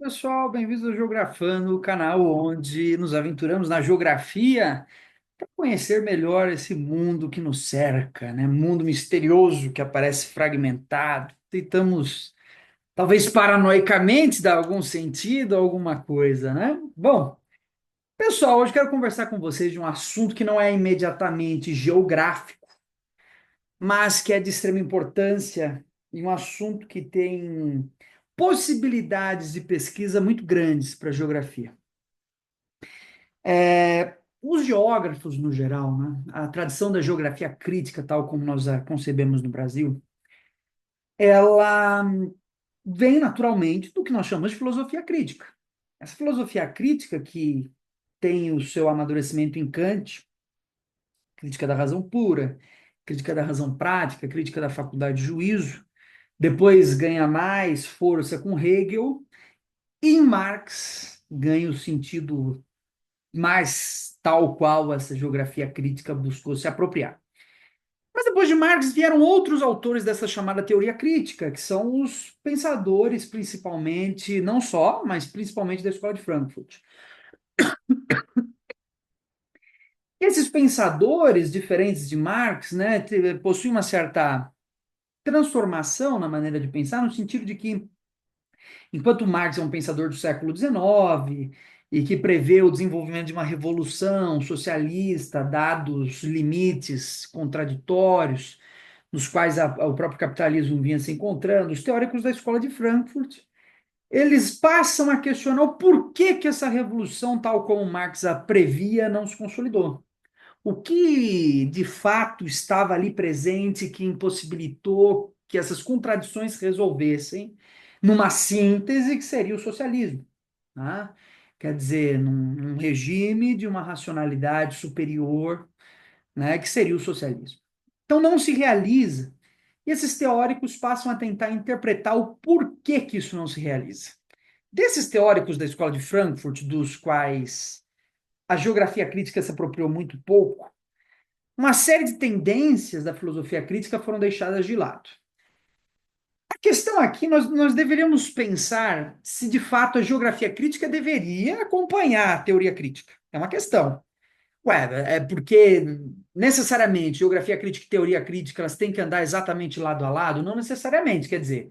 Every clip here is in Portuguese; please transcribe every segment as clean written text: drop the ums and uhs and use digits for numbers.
Pessoal, bem-vindos ao Geografando, o canal onde nos aventuramos na geografia para conhecer melhor esse mundo que nos cerca, né? Mundo misterioso que aparece fragmentado. Tentamos, talvez paranoicamente, dar algum sentido a alguma coisa, né? Bom, pessoal, hoje quero conversar com vocês de um assunto que não é imediatamente geográfico, mas que é de extrema importância e um assunto que tem possibilidades de pesquisa muito grandes para a geografia. Os geógrafos, no geral, né, a tradição da geografia crítica, tal como nós a concebemos no Brasil, ela vem naturalmente do que nós chamamos de filosofia crítica. Essa filosofia crítica que tem o seu amadurecimento em Kant, crítica da razão pura, crítica da razão prática, crítica da faculdade de juízo, depois ganha mais força com Hegel, e em Marx ganha o sentido mais tal qual essa geografia crítica buscou se apropriar. Mas depois de Marx vieram outros autores dessa chamada teoria crítica, que são os pensadores, principalmente, não só, mas principalmente da Escola de Frankfurt. E esses pensadores, diferentes de Marx, né, possuem uma certa transformação na maneira de pensar, no sentido de que enquanto Marx é um pensador do século XIX e que prevê o desenvolvimento de uma revolução socialista, dados limites contraditórios, nos quais o próprio capitalismo vinha se encontrando, os teóricos da Escola de Frankfurt, eles passam a questionar o porquê que essa revolução, tal como Marx a previa, não se consolidou. O que de fato estava ali presente que impossibilitou que essas contradições se resolvessem numa síntese que seria o socialismo, né? Quer dizer, num regime de uma racionalidade superior, né, que seria o socialismo. Então não se realiza. E esses teóricos passam a tentar interpretar o porquê que isso não se realiza. Desses teóricos da Escola de Frankfurt, dos quais a geografia crítica se apropriou muito pouco, uma série de tendências da filosofia crítica foram deixadas de lado. A questão aqui, nós deveríamos pensar se de fato a geografia crítica deveria acompanhar a teoria crítica. É uma questão. Ué, é porque necessariamente geografia crítica e teoria crítica elas têm que andar exatamente lado a lado? Não necessariamente, quer dizer,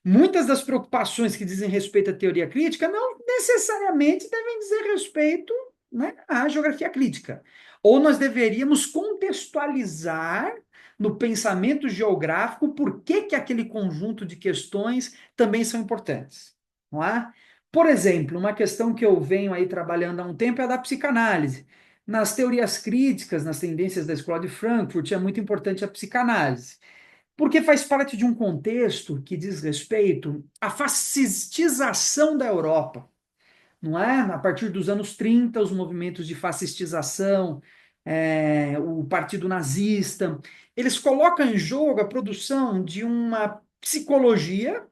muitas das preocupações que dizem respeito à teoria crítica não necessariamente devem dizer respeito, né, à geografia crítica. Ou nós deveríamos contextualizar no pensamento geográfico por que que aquele conjunto de questões também são importantes, não é? Por exemplo, uma questão que eu venho aí trabalhando há um tempo é a da psicanálise. Nas teorias críticas, nas tendências da Escola de Frankfurt, é muito importante a psicanálise, porque faz parte de um contexto que diz respeito à fascistização da Europa, não é? A partir dos anos 30, os movimentos de fascistização, o Partido Nazista, eles colocam em jogo a produção de uma psicologia,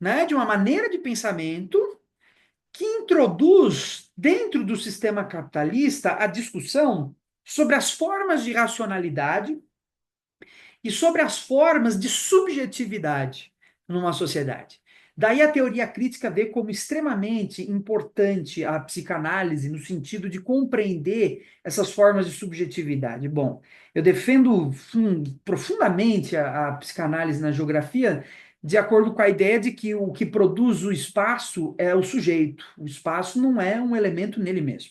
né, de uma maneira de pensamento que introduz dentro do sistema capitalista a discussão sobre as formas de racionalidade e sobre as formas de subjetividade numa sociedade. Daí a teoria crítica vê como extremamente importante a psicanálise no sentido de compreender essas formas de subjetividade. Bom, eu defendo profundamente a psicanálise na geografia de acordo com a ideia de que o que produz o espaço é o sujeito. O espaço não é um elemento nele mesmo,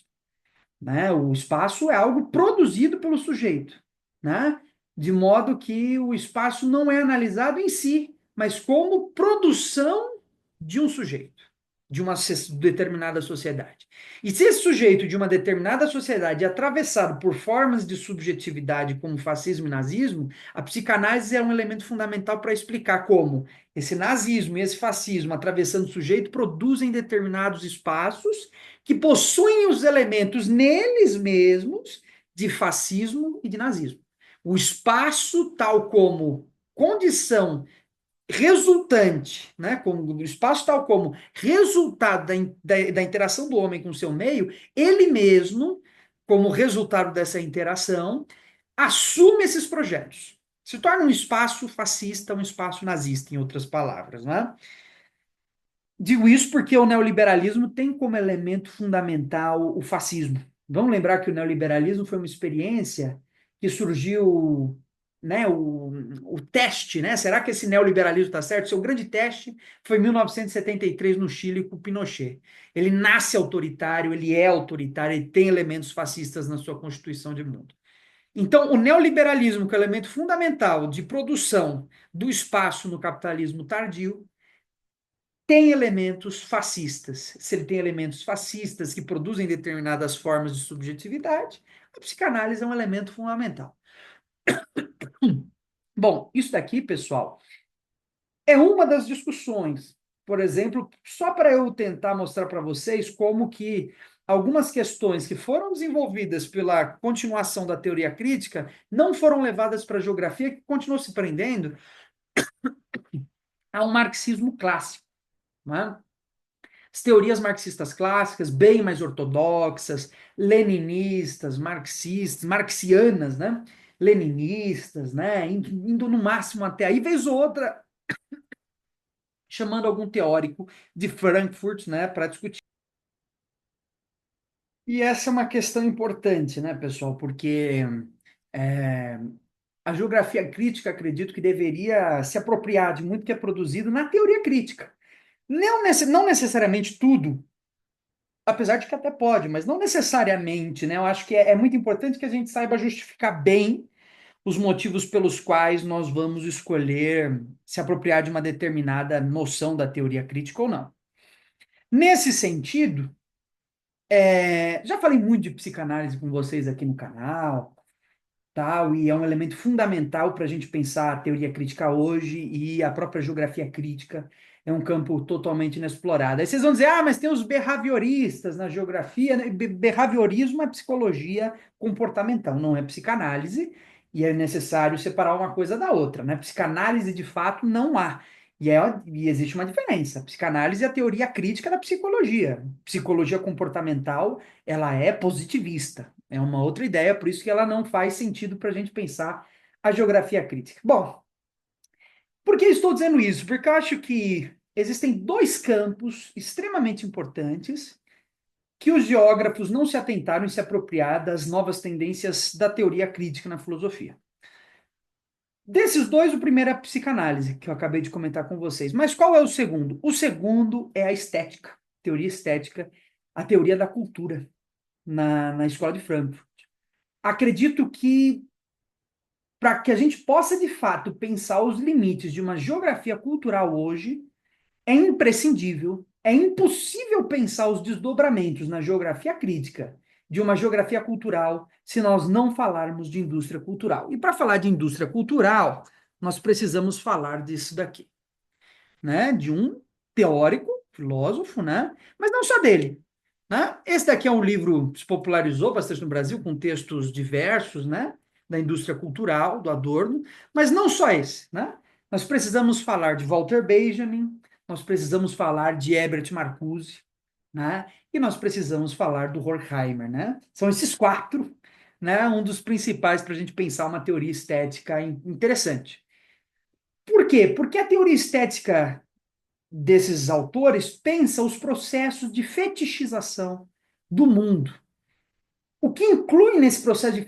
né? O espaço é algo produzido pelo sujeito, né? De modo que o espaço não é analisado em si, mas como produção de um sujeito, de uma determinada sociedade. E se esse sujeito de uma determinada sociedade é atravessado por formas de subjetividade como fascismo e nazismo, a psicanálise é um elemento fundamental para explicar como esse nazismo e esse fascismo atravessando o sujeito produzem determinados espaços que possuem os elementos neles mesmos de fascismo e de nazismo. O espaço, tal como condição resultante, né, como o espaço tal como resultado da interação do homem com o seu meio, ele mesmo, como resultado dessa interação, assume esses projetos. Se torna um espaço fascista, um espaço nazista, em outras palavras, né? Digo isso porque o neoliberalismo tem como elemento fundamental o fascismo. Vamos lembrar que o neoliberalismo foi uma experiência que surgiu, né, o teste, né? Será que esse neoliberalismo está certo? Seu grande teste foi em 1973 no Chile com o Pinochet. Ele nasce autoritário, ele é autoritário, ele tem elementos fascistas na sua constituição de mundo. Então, o neoliberalismo, que é o elemento fundamental de produção do espaço no capitalismo tardio, tem elementos fascistas. Se ele tem elementos fascistas que produzem determinadas formas de subjetividade, a psicanálise é um elemento fundamental. Bom, isso daqui, pessoal, é uma das discussões. Por exemplo, só para eu tentar mostrar para vocês como que algumas questões que foram desenvolvidas pela continuação da teoria crítica não foram levadas para a geografia, que continuou se prendendo a um marxismo clássico, né? As teorias marxistas clássicas, bem mais ortodoxas, leninistas, marxistas, marxianas, né? Leninistas, né? Indo no máximo até aí, vez ou outra, chamando algum teórico de Frankfurt, né, para discutir. E essa é uma questão importante, né, pessoal? Porque é, a geografia crítica, acredito que deveria se apropriar de muito que é produzido na teoria crítica. Não necessariamente tudo, apesar de que até pode, mas não necessariamente, né? Eu acho que é muito importante que a gente saiba justificar bem os motivos pelos quais nós vamos escolher se apropriar de uma determinada noção da teoria crítica ou não. Nesse sentido, já falei muito de psicanálise com vocês aqui no canal, tal, e é um elemento fundamental para a gente pensar a teoria crítica hoje e a própria geografia crítica é um campo totalmente inexplorado. Aí vocês vão dizer, ah, mas tem os behavioristas na geografia, né? Behaviorismo é psicologia comportamental, não é psicanálise, e é necessário separar uma coisa da outra, né? Psicanálise, de fato, não há. E existe uma diferença. A psicanálise é a teoria crítica da psicologia. Psicologia comportamental, ela é positivista. É uma outra ideia, por isso que ela não faz sentido para a gente pensar a geografia crítica. Bom, por que estou dizendo isso? Porque eu acho que existem dois campos extremamente importantes que os geógrafos não se atentaram em se apropriar das novas tendências da teoria crítica na filosofia. Desses dois, o primeiro é a psicanálise, que eu acabei de comentar com vocês. Mas qual é o segundo? O segundo é a estética, teoria estética, a teoria da cultura, na Escola de Frankfurt. Acredito que para que a gente possa, de fato, pensar os limites de uma geografia cultural hoje, é imprescindível, é impossível pensar os desdobramentos na geografia crítica de uma geografia cultural se nós não falarmos de indústria cultural. E para falar de indústria cultural, nós precisamos falar disso daqui, né? De um teórico, filósofo, né? Mas não só dele. Né? Esse daqui é um livro que se popularizou bastante no Brasil, com textos diversos, né? Da indústria cultural, do Adorno, mas não só esse, né? Nós precisamos falar de Walter Benjamin, nós precisamos falar de Herbert Marcuse, né? E nós precisamos falar do Horkheimer, né? São esses quatro, né? Um dos principais para a gente pensar uma teoria estética interessante. Por quê? Porque a teoria estética desses autores pensa os processos de fetichização do mundo. O que inclui nesse processo de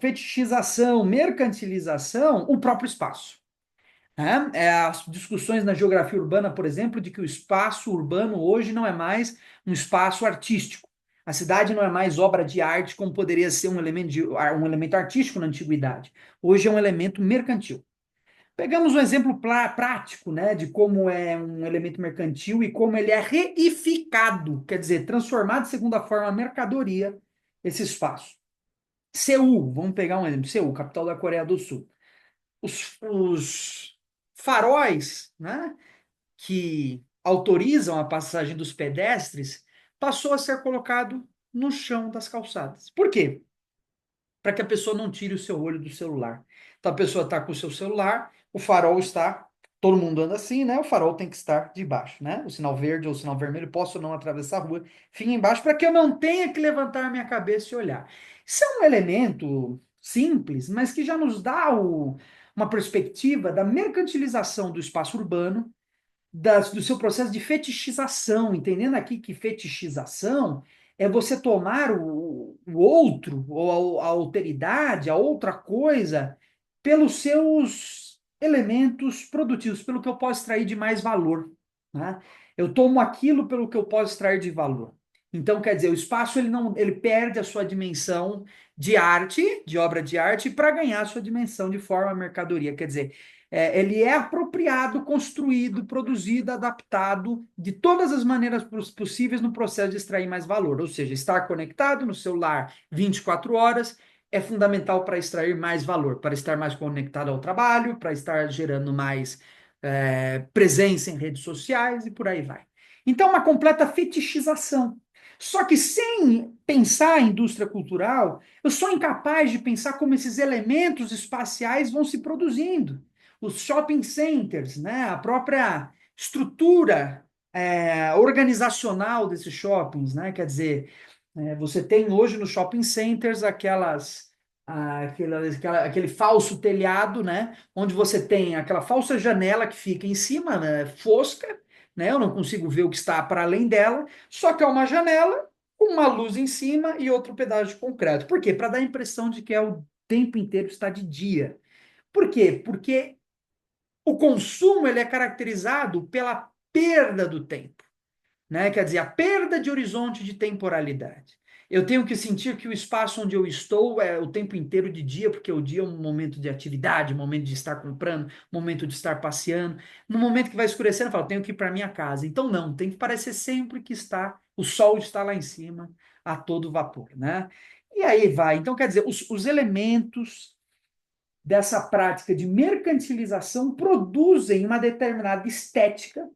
fetichização, mercantilização, o próprio espaço. Né? As discussões na geografia urbana, por exemplo, de que o espaço urbano hoje não é mais um espaço artístico. A cidade não é mais obra de arte como poderia ser um elemento artístico na antiguidade. Hoje é um elemento mercantil. Pegamos um exemplo prático, né, de como é um elemento mercantil e como ele é reificado, quer dizer, transformado segundo a forma mercadoria, esse espaço. Seul, vamos pegar um exemplo, Seul, capital da Coreia do Sul. Os faróis, né, que autorizam a passagem dos pedestres, passou a ser colocado no chão das calçadas. Por quê? Para que a pessoa não tire o seu olho do celular. Então a pessoa está com o seu celular, o farol está, todo mundo anda assim, né? O farol tem que estar debaixo, né? O sinal verde ou o sinal vermelho, posso ou não atravessar a rua, fica embaixo para que eu não tenha que levantar a minha cabeça e olhar. Isso é um elemento simples, mas que já nos dá uma perspectiva da mercantilização do espaço urbano do seu processo de fetichização, entendendo aqui que fetichização é você tomar o outro, ou a alteridade, a outra coisa, pelos seus elementos produtivos, pelo que eu posso extrair de mais valor, né? Eu tomo aquilo pelo que eu posso extrair de valor. Então, quer dizer, o espaço ele não, ele perde a sua dimensão de arte, de obra de arte, para ganhar a sua dimensão de forma mercadoria. Quer dizer, ele é apropriado, construído, produzido, adaptado de todas as maneiras possíveis no processo de extrair mais valor. Ou seja, estar conectado no celular 24 horas é fundamental para extrair mais valor, para estar mais conectado ao trabalho, para estar gerando mais presença em redes sociais e por aí vai. Então, uma completa fetichização. Só que sem pensar a indústria cultural, eu sou incapaz de pensar como esses elementos espaciais vão se produzindo. Os shopping centers, né? A própria estrutura organizacional desses shoppings, né? Quer dizer, você tem hoje nos shopping centers aquele falso telhado, né? Onde você tem aquela falsa janela que fica em cima, né? Fosca, né? Eu não consigo ver o que está para além dela, só que é uma janela com uma luz em cima e outro pedaço de concreto. Por quê? Para dar a impressão de que é o tempo inteiro está de dia. Por quê? Porque o consumo ele é caracterizado pela perda do tempo, né? Quer dizer, a perda de horizonte de temporalidade. Eu tenho que sentir que o espaço onde eu estou é o tempo inteiro de dia, porque o dia é um momento de atividade, um momento de estar comprando, um momento de estar passeando. No momento que vai escurecendo, eu falo, tenho que ir para minha casa. Então, não, tem que parecer sempre que o sol está lá em cima, a todo vapor, né? E aí vai. Então, quer dizer, os elementos dessa prática de mercantilização produzem uma determinada estética.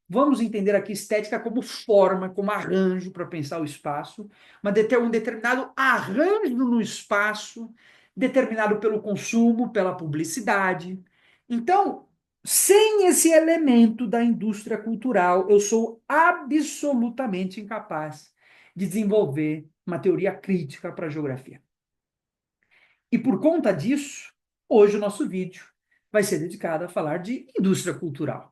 Vamos entender aqui estética como forma, como arranjo para pensar o espaço, um determinado arranjo no espaço, determinado pelo consumo, pela publicidade. Então, sem esse elemento da indústria cultural, eu sou absolutamente incapaz de desenvolver uma teoria crítica para a geografia. E por conta disso, hoje o nosso vídeo vai ser dedicado a falar de indústria cultural.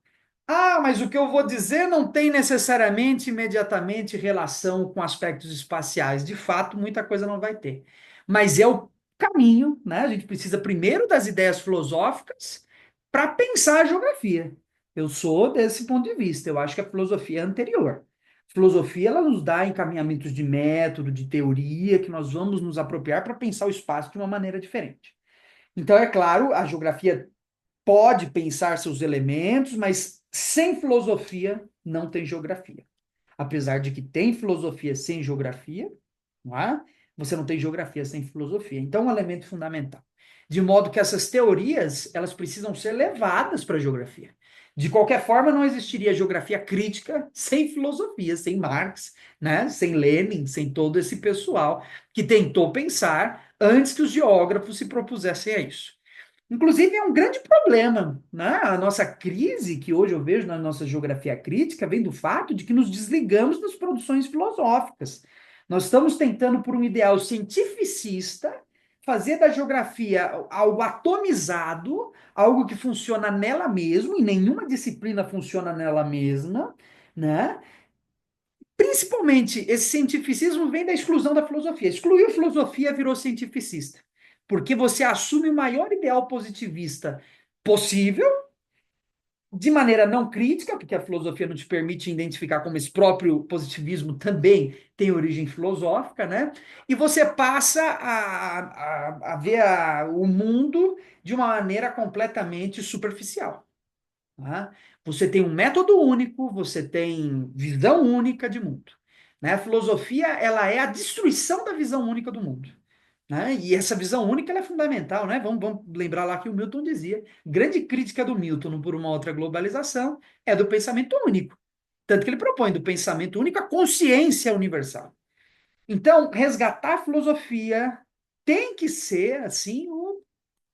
Ah, mas o que eu vou dizer não tem necessariamente imediatamente relação com aspectos espaciais. De fato, muita coisa não vai ter. Mas é o caminho, né? A gente precisa primeiro das ideias filosóficas para pensar a geografia. Eu sou desse ponto de vista. Eu acho que a filosofia é anterior. Filosofia, ela nos dá encaminhamentos de método, de teoria, que nós vamos nos apropriar para pensar o espaço de uma maneira diferente. Então, é claro, a geografia pode pensar seus elementos, mas sem filosofia não tem geografia. Apesar de que tem filosofia sem geografia, não é? Você não tem geografia sem filosofia. Então, é um elemento fundamental. De modo que essas teorias, elas precisam ser levadas para a geografia. De qualquer forma, não existiria geografia crítica sem filosofia, sem Marx, né? Sem Lenin, sem todo esse pessoal que tentou pensar antes que os geógrafos se propusessem a isso. Inclusive, é um grande problema, né? A nossa crise, que hoje eu vejo na nossa geografia crítica, vem do fato de que nos desligamos das produções filosóficas. Nós estamos tentando, por um ideal cientificista, fazer da geografia algo atomizado, algo que funciona nela mesma, e nenhuma disciplina funciona nela mesma, né? Principalmente, esse cientificismo vem da exclusão da filosofia. Excluiu a filosofia, virou cientificista. Porque você assume o maior ideal positivista possível, de maneira não crítica, porque a filosofia não te permite identificar como esse próprio positivismo também tem origem filosófica, né? E você passa a ver o mundo de uma maneira completamente superficial. Tá? Você tem um método único, você tem visão única de mundo. Né? A filosofia, ela é a destruição da visão única do mundo. Né? E essa visão única ela é fundamental, né? Vamos lembrar lá que o Milton dizia, grande crítica do Milton por uma outra globalização é do pensamento único. Tanto que ele propõe do pensamento único a consciência universal. Então, resgatar a filosofia tem que ser, assim, o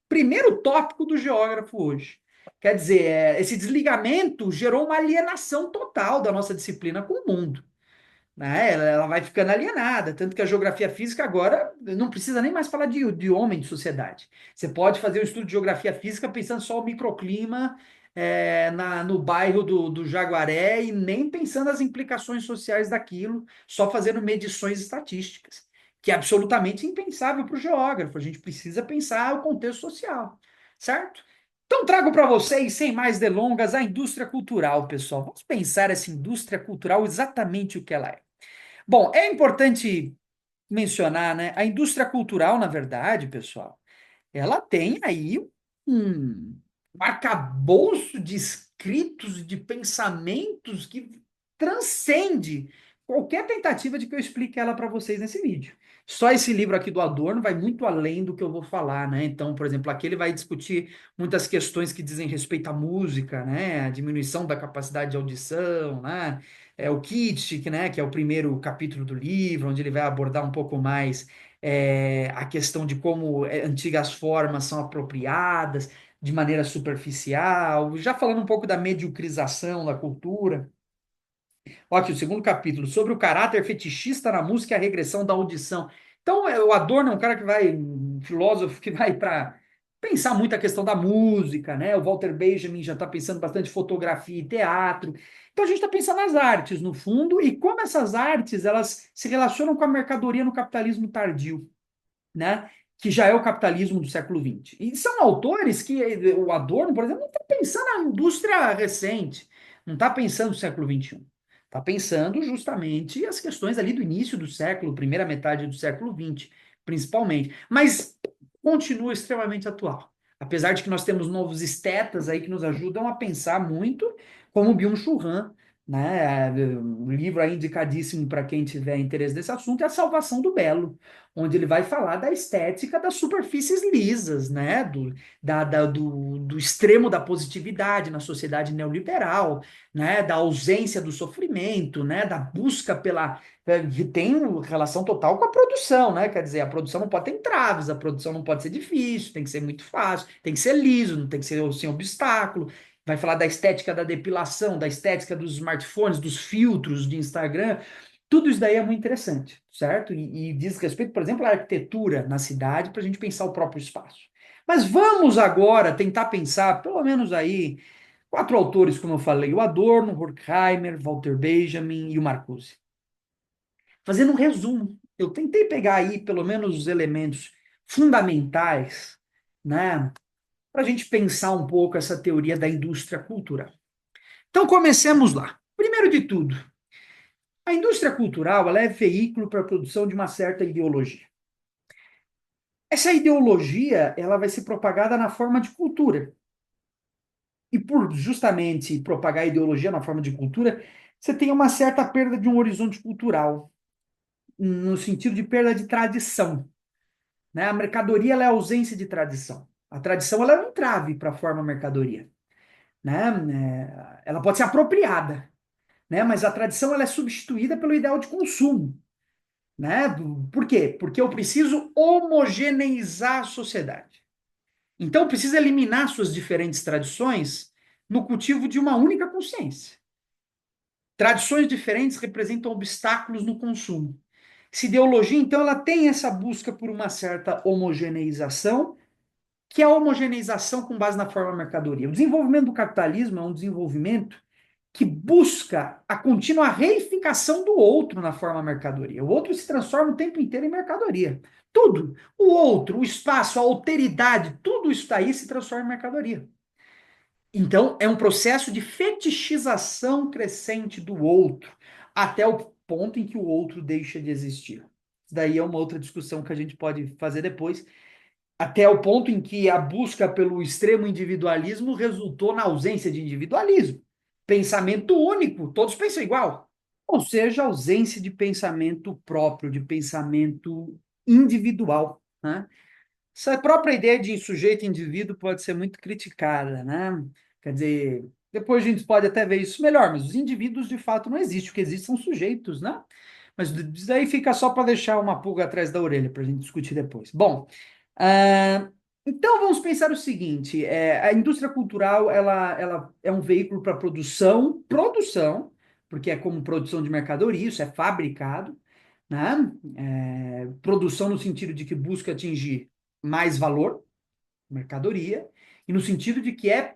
primeiro tópico do geógrafo hoje. Quer dizer, esse desligamento gerou uma alienação total da nossa disciplina com o mundo. Né? Ela vai ficando alienada, tanto que a geografia física agora não precisa nem mais falar de homem, de sociedade. Você pode fazer o estudo de geografia física pensando só o microclima no bairro do Jaguaré e nem pensando as implicações sociais daquilo, só fazendo medições estatísticas, que é absolutamente impensável para o geógrafo. A gente precisa pensar o contexto social, certo? Então, trago para vocês, sem mais delongas, a indústria cultural, pessoal. Vamos pensar essa indústria cultural exatamente o que ela é. Bom, é importante mencionar, né? A indústria cultural, na verdade, pessoal, ela tem aí um arcabouço de escritos, de pensamentos que transcende qualquer tentativa de que eu explique ela para vocês nesse vídeo. Só esse livro aqui do Adorno vai muito além do que eu vou falar, né? Então, por exemplo, aqui ele vai discutir muitas questões que dizem respeito à música, né? A diminuição da capacidade de audição, né? O Kitsch, né? Que é o primeiro capítulo do livro, onde ele vai abordar um pouco mais a questão de como antigas formas são apropriadas de maneira superficial, já falando um pouco da mediocrização da cultura. Ó, aqui, o segundo capítulo, sobre o caráter fetichista na música e a regressão da audição. Então, o Adorno é um cara que vai, um filósofo que vai para pensar muito a questão da música, né? O Walter Benjamin já está pensando bastante em fotografia e teatro. Então, a gente está pensando nas artes, no fundo, e como essas artes elas se relacionam com a mercadoria no capitalismo tardio, né? Que já é o capitalismo do século XX. E são autores que o Adorno, por exemplo, não está pensando na indústria recente, não está pensando no século XXI. Está pensando justamente as questões ali do início do século, primeira metade do século XX, principalmente. Mas continua extremamente atual. Apesar de que nós temos novos estetas aí que nos ajudam a pensar muito, como Byung-Chul Han, né? Um livro aí indicadíssimo para quem tiver interesse nesse assunto é A Salvação do Belo, onde ele vai falar da estética das superfícies lisas, né? Do extremo da positividade na sociedade neoliberal, né? Da ausência do sofrimento, né? Da busca pela. Que tem relação total com a produção, né? Quer dizer, a produção não pode ter entraves, a produção não pode ser difícil, tem que ser muito fácil, tem que ser liso, não tem que ser sem obstáculo. Vai falar da estética da depilação, da estética dos smartphones, dos filtros de Instagram. Tudo isso daí é muito interessante, certo? E diz respeito, por exemplo, à arquitetura na cidade, para a gente pensar o próprio espaço. Mas vamos agora tentar pensar, pelo menos aí, quatro autores, como eu falei: o Adorno, Horkheimer, Walter Benjamin e o Marcuse. Fazendo um resumo, eu tentei pegar aí pelo menos os elementos fundamentais, né, para a gente pensar um pouco essa teoria da indústria cultural. Então, comecemos lá. Primeiro de tudo, a indústria cultural ela é veículo para a produção de uma certa ideologia. Essa ideologia ela vai ser propagada na forma de cultura. E por justamente propagar a ideologia na forma de cultura, você tem uma certa perda de um horizonte cultural, no sentido de perda de tradição. Né? A mercadoria ela é a ausência de tradição. A tradição ela é um entrave para a forma mercadoria. Né? Ela pode ser apropriada, né? Mas a tradição ela é substituída pelo ideal de consumo. Né? Por quê? Porque eu preciso homogeneizar a sociedade. Então, eu preciso eliminar suas diferentes tradições no cultivo de uma única consciência. Tradições diferentes representam obstáculos no consumo. Essa ideologia, então, ela tem essa busca por uma certa homogeneização, que é a homogeneização com base na forma mercadoria. O desenvolvimento do capitalismo é um desenvolvimento que busca a contínua reificação do outro na forma mercadoria. O outro se transforma o tempo inteiro em mercadoria. Tudo. O outro, o espaço, a alteridade, tudo isso daí se transforma em mercadoria. Então, é um processo de fetichização crescente do outro, até o ponto em que o outro deixa de existir. Isso daí é uma outra discussão que a gente pode fazer depois, até o ponto em que a busca pelo extremo individualismo resultou na ausência de individualismo. Pensamento único, todos pensam igual. Ou seja, ausência de pensamento próprio, de pensamento individual. Né? Essa própria ideia de sujeito e indivíduo pode ser muito criticada, né? Quer dizer, depois a gente pode até ver isso melhor, mas os indivíduos de fato não existem, o que existem são sujeitos, né? Mas isso daí fica só para deixar uma pulga atrás da orelha para a gente discutir depois. Bom, ah, então vamos pensar o seguinte: a indústria cultural ela é um veículo para produção, porque é como produção de mercadoria, isso é fabricado, né? Produção no sentido de que busca atingir mais valor, mercadoria, e no sentido de que é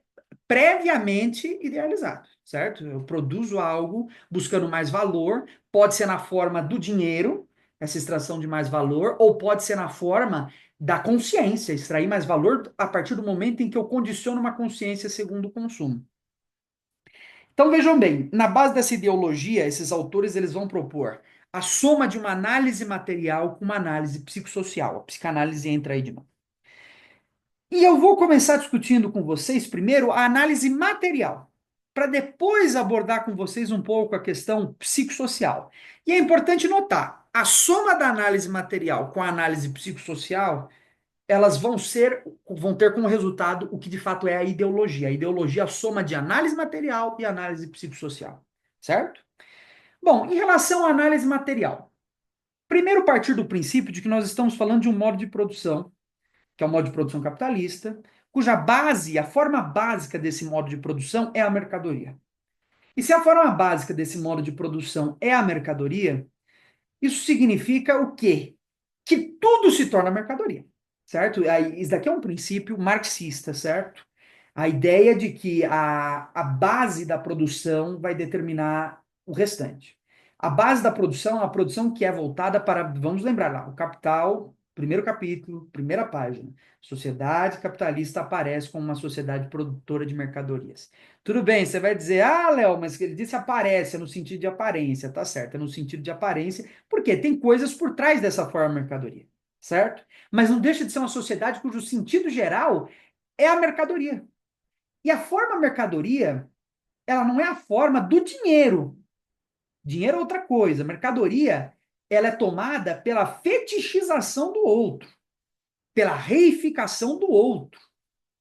previamente idealizado, certo? Eu produzo algo buscando mais valor, pode ser na forma do dinheiro, essa extração de mais valor, ou pode ser na forma da consciência, extrair mais valor a partir do momento em que eu condiciono uma consciência segundo o consumo. Então vejam bem, na base dessa ideologia, esses autores eles vão propor a soma de uma análise material com uma análise psicossocial. A psicanálise entra aí de novo. E eu vou começar discutindo com vocês primeiro a análise material, para depois abordar com vocês um pouco a questão psicossocial. E é importante notar, a soma da análise material com a análise psicossocial, elas vão ter como resultado o que de fato é a ideologia. A ideologia é a soma de análise material e análise psicossocial, certo? Bom, em relação à análise material, primeiro partir do princípio de que nós estamos falando de um modo de produção, que é o modo de produção capitalista, cuja base, a forma básica desse modo de produção é a mercadoria. E se a forma básica desse modo de produção é a mercadoria, isso significa o quê? Que tudo se torna mercadoria, certo? Isso daqui é um princípio marxista, certo? A ideia de que a base da produção vai determinar o restante. A base da produção é uma produção que é voltada para, vamos lembrar lá, o capital, primeiro capítulo, primeira página. Sociedade capitalista aparece como uma sociedade produtora de mercadorias. Tudo bem, você vai dizer, ah, Léo, mas ele disse aparece, é no sentido de aparência, tá certo, é no sentido de aparência, porque tem coisas por trás dessa forma de mercadoria, certo? Mas não deixa de ser uma sociedade cujo sentido geral é a mercadoria. E a forma mercadoria, ela não é a forma do dinheiro. Dinheiro é outra coisa. Mercadoria, ela é tomada pela fetichização do outro, pela reificação do outro.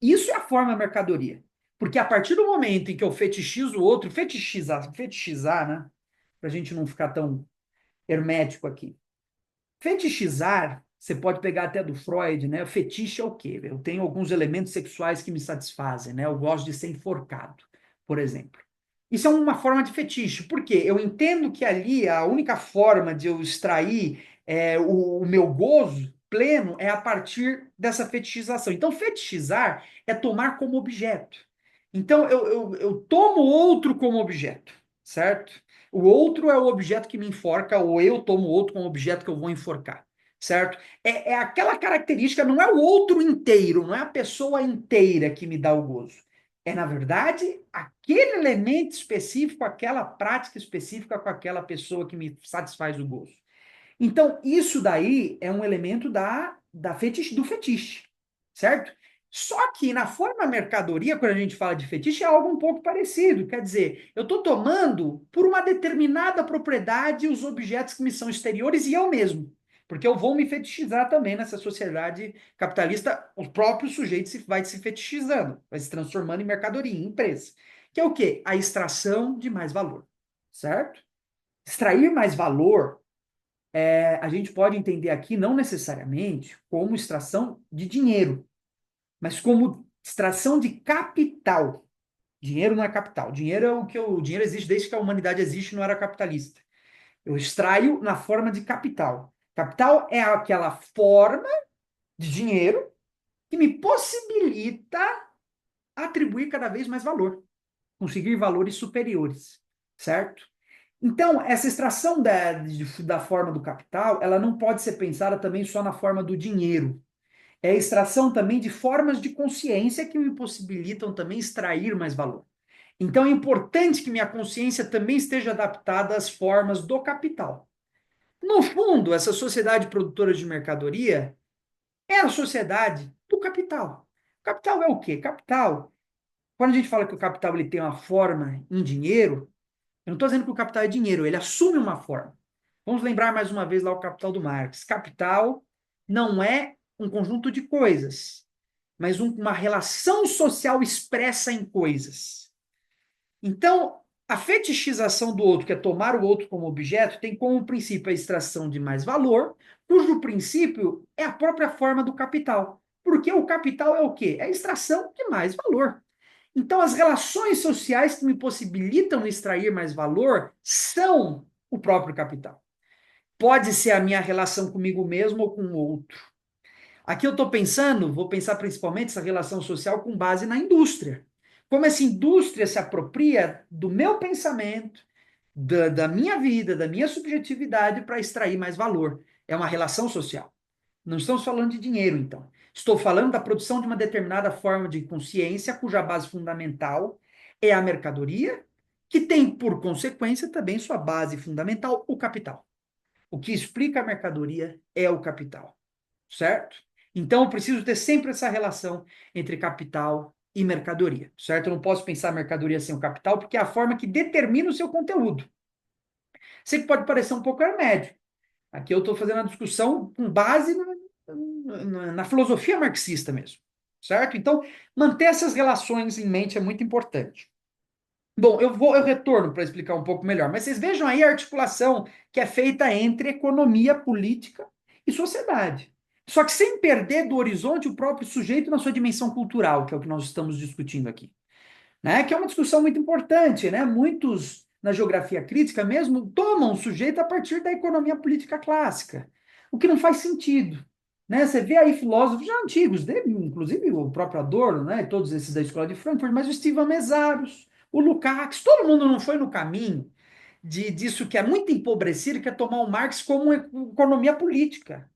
Isso é a forma mercadoria. Porque a partir do momento em que eu fetichizo o outro, fetichizar, né? Pra gente não ficar tão hermético aqui. Fetichizar, você pode pegar até do Freud, né? O fetiche é o quê? Eu tenho alguns elementos sexuais que me satisfazem, né? Eu gosto de ser enforcado, por exemplo. Isso é uma forma de fetiche. Por quê? Eu entendo que ali a única forma de eu extrair o meu gozo pleno é a partir dessa fetichização. Então, fetichizar é tomar como objeto. Então, eu tomo outro como objeto, certo? O outro é o objeto que me enforca, ou eu tomo outro como objeto que eu vou enforcar, certo? É aquela característica, não é o outro inteiro, não é a pessoa inteira que me dá o gozo. É, na verdade, aquele elemento específico, aquela prática específica com aquela pessoa que me satisfaz o gozo. Então, isso daí é um elemento do fetiche, certo? Só que na forma mercadoria, quando a gente fala de fetiche, é algo um pouco parecido. Quer dizer, eu estou tomando por uma determinada propriedade os objetos que me são exteriores e eu mesmo. Porque eu vou me fetichizar também nessa sociedade capitalista, o próprio sujeito vai se fetichizando, vai se transformando em mercadoria, em empresa. Que é o quê? A extração de mais valor, certo? Extrair mais valor a gente pode entender aqui não necessariamente como extração de dinheiro, mas como extração de capital. Dinheiro não é capital. Dinheiro é o dinheiro existe desde que a humanidade existe, não era capitalista. Eu extraio na forma de capital. Capital é aquela forma de dinheiro que me possibilita atribuir cada vez mais valor, conseguir valores superiores, certo? Então, essa extração da forma do capital, ela não pode ser pensada também só na forma do dinheiro. É a extração também de formas de consciência que me possibilitam também extrair mais valor. Então, é importante que minha consciência também esteja adaptada às formas do capital. No fundo, essa sociedade produtora de mercadoria é a sociedade do capital. Capital é o quê? Capital, quando a gente fala que o capital ele tem uma forma em dinheiro, eu não estou dizendo que o capital é dinheiro, ele assume uma forma. Vamos lembrar mais uma vez lá o Capital do Marx. Capital não é um conjunto de coisas, mas uma relação social expressa em coisas. Então, a fetichização do outro, que é tomar o outro como objeto, tem como princípio a extração de mais valor, cujo princípio é a própria forma do capital. Porque o capital é o quê? É a extração de mais valor. Então, as relações sociais que me possibilitam extrair mais valor são o próprio capital. Pode ser a minha relação comigo mesmo ou com o outro. Aqui eu estou pensando, vou pensar principalmente essa relação social com base na indústria. como essa indústria se apropria do meu pensamento, da minha vida, da minha subjetividade para extrair mais valor. É uma relação social. Não estamos falando de dinheiro, então. Estou falando da produção de uma determinada forma de consciência, cuja base fundamental é a mercadoria, que tem, por consequência, também sua base fundamental, o capital. O que explica a mercadoria é o capital, certo? Então, eu preciso ter sempre essa relação entre capital e mercadoria, certo? Eu não posso pensar a mercadoria sem o capital, porque é a forma que determina o seu conteúdo. Sei que pode parecer um pouco hermético. Aqui eu estou fazendo a discussão com base na filosofia marxista mesmo, certo? Então, manter essas relações em mente é muito importante. Bom, eu retorno para explicar um pouco melhor, mas vocês vejam aí a articulação que é feita entre economia, política e sociedade. Só que sem perder do horizonte o próprio sujeito na sua dimensão cultural, que é o que nós estamos discutindo aqui, né? Que é uma discussão muito importante, né? Muitos na geografia crítica mesmo tomam o sujeito a partir da economia política clássica, o que não faz sentido, né? Você vê aí filósofos já antigos, inclusive o próprio Adorno, né? Todos esses da escola de Frankfurt, mas o Stephen Mesaros, o Lukács, todo mundo não foi no caminho disso que é muito empobrecido, que é tomar o Marx como uma economia política.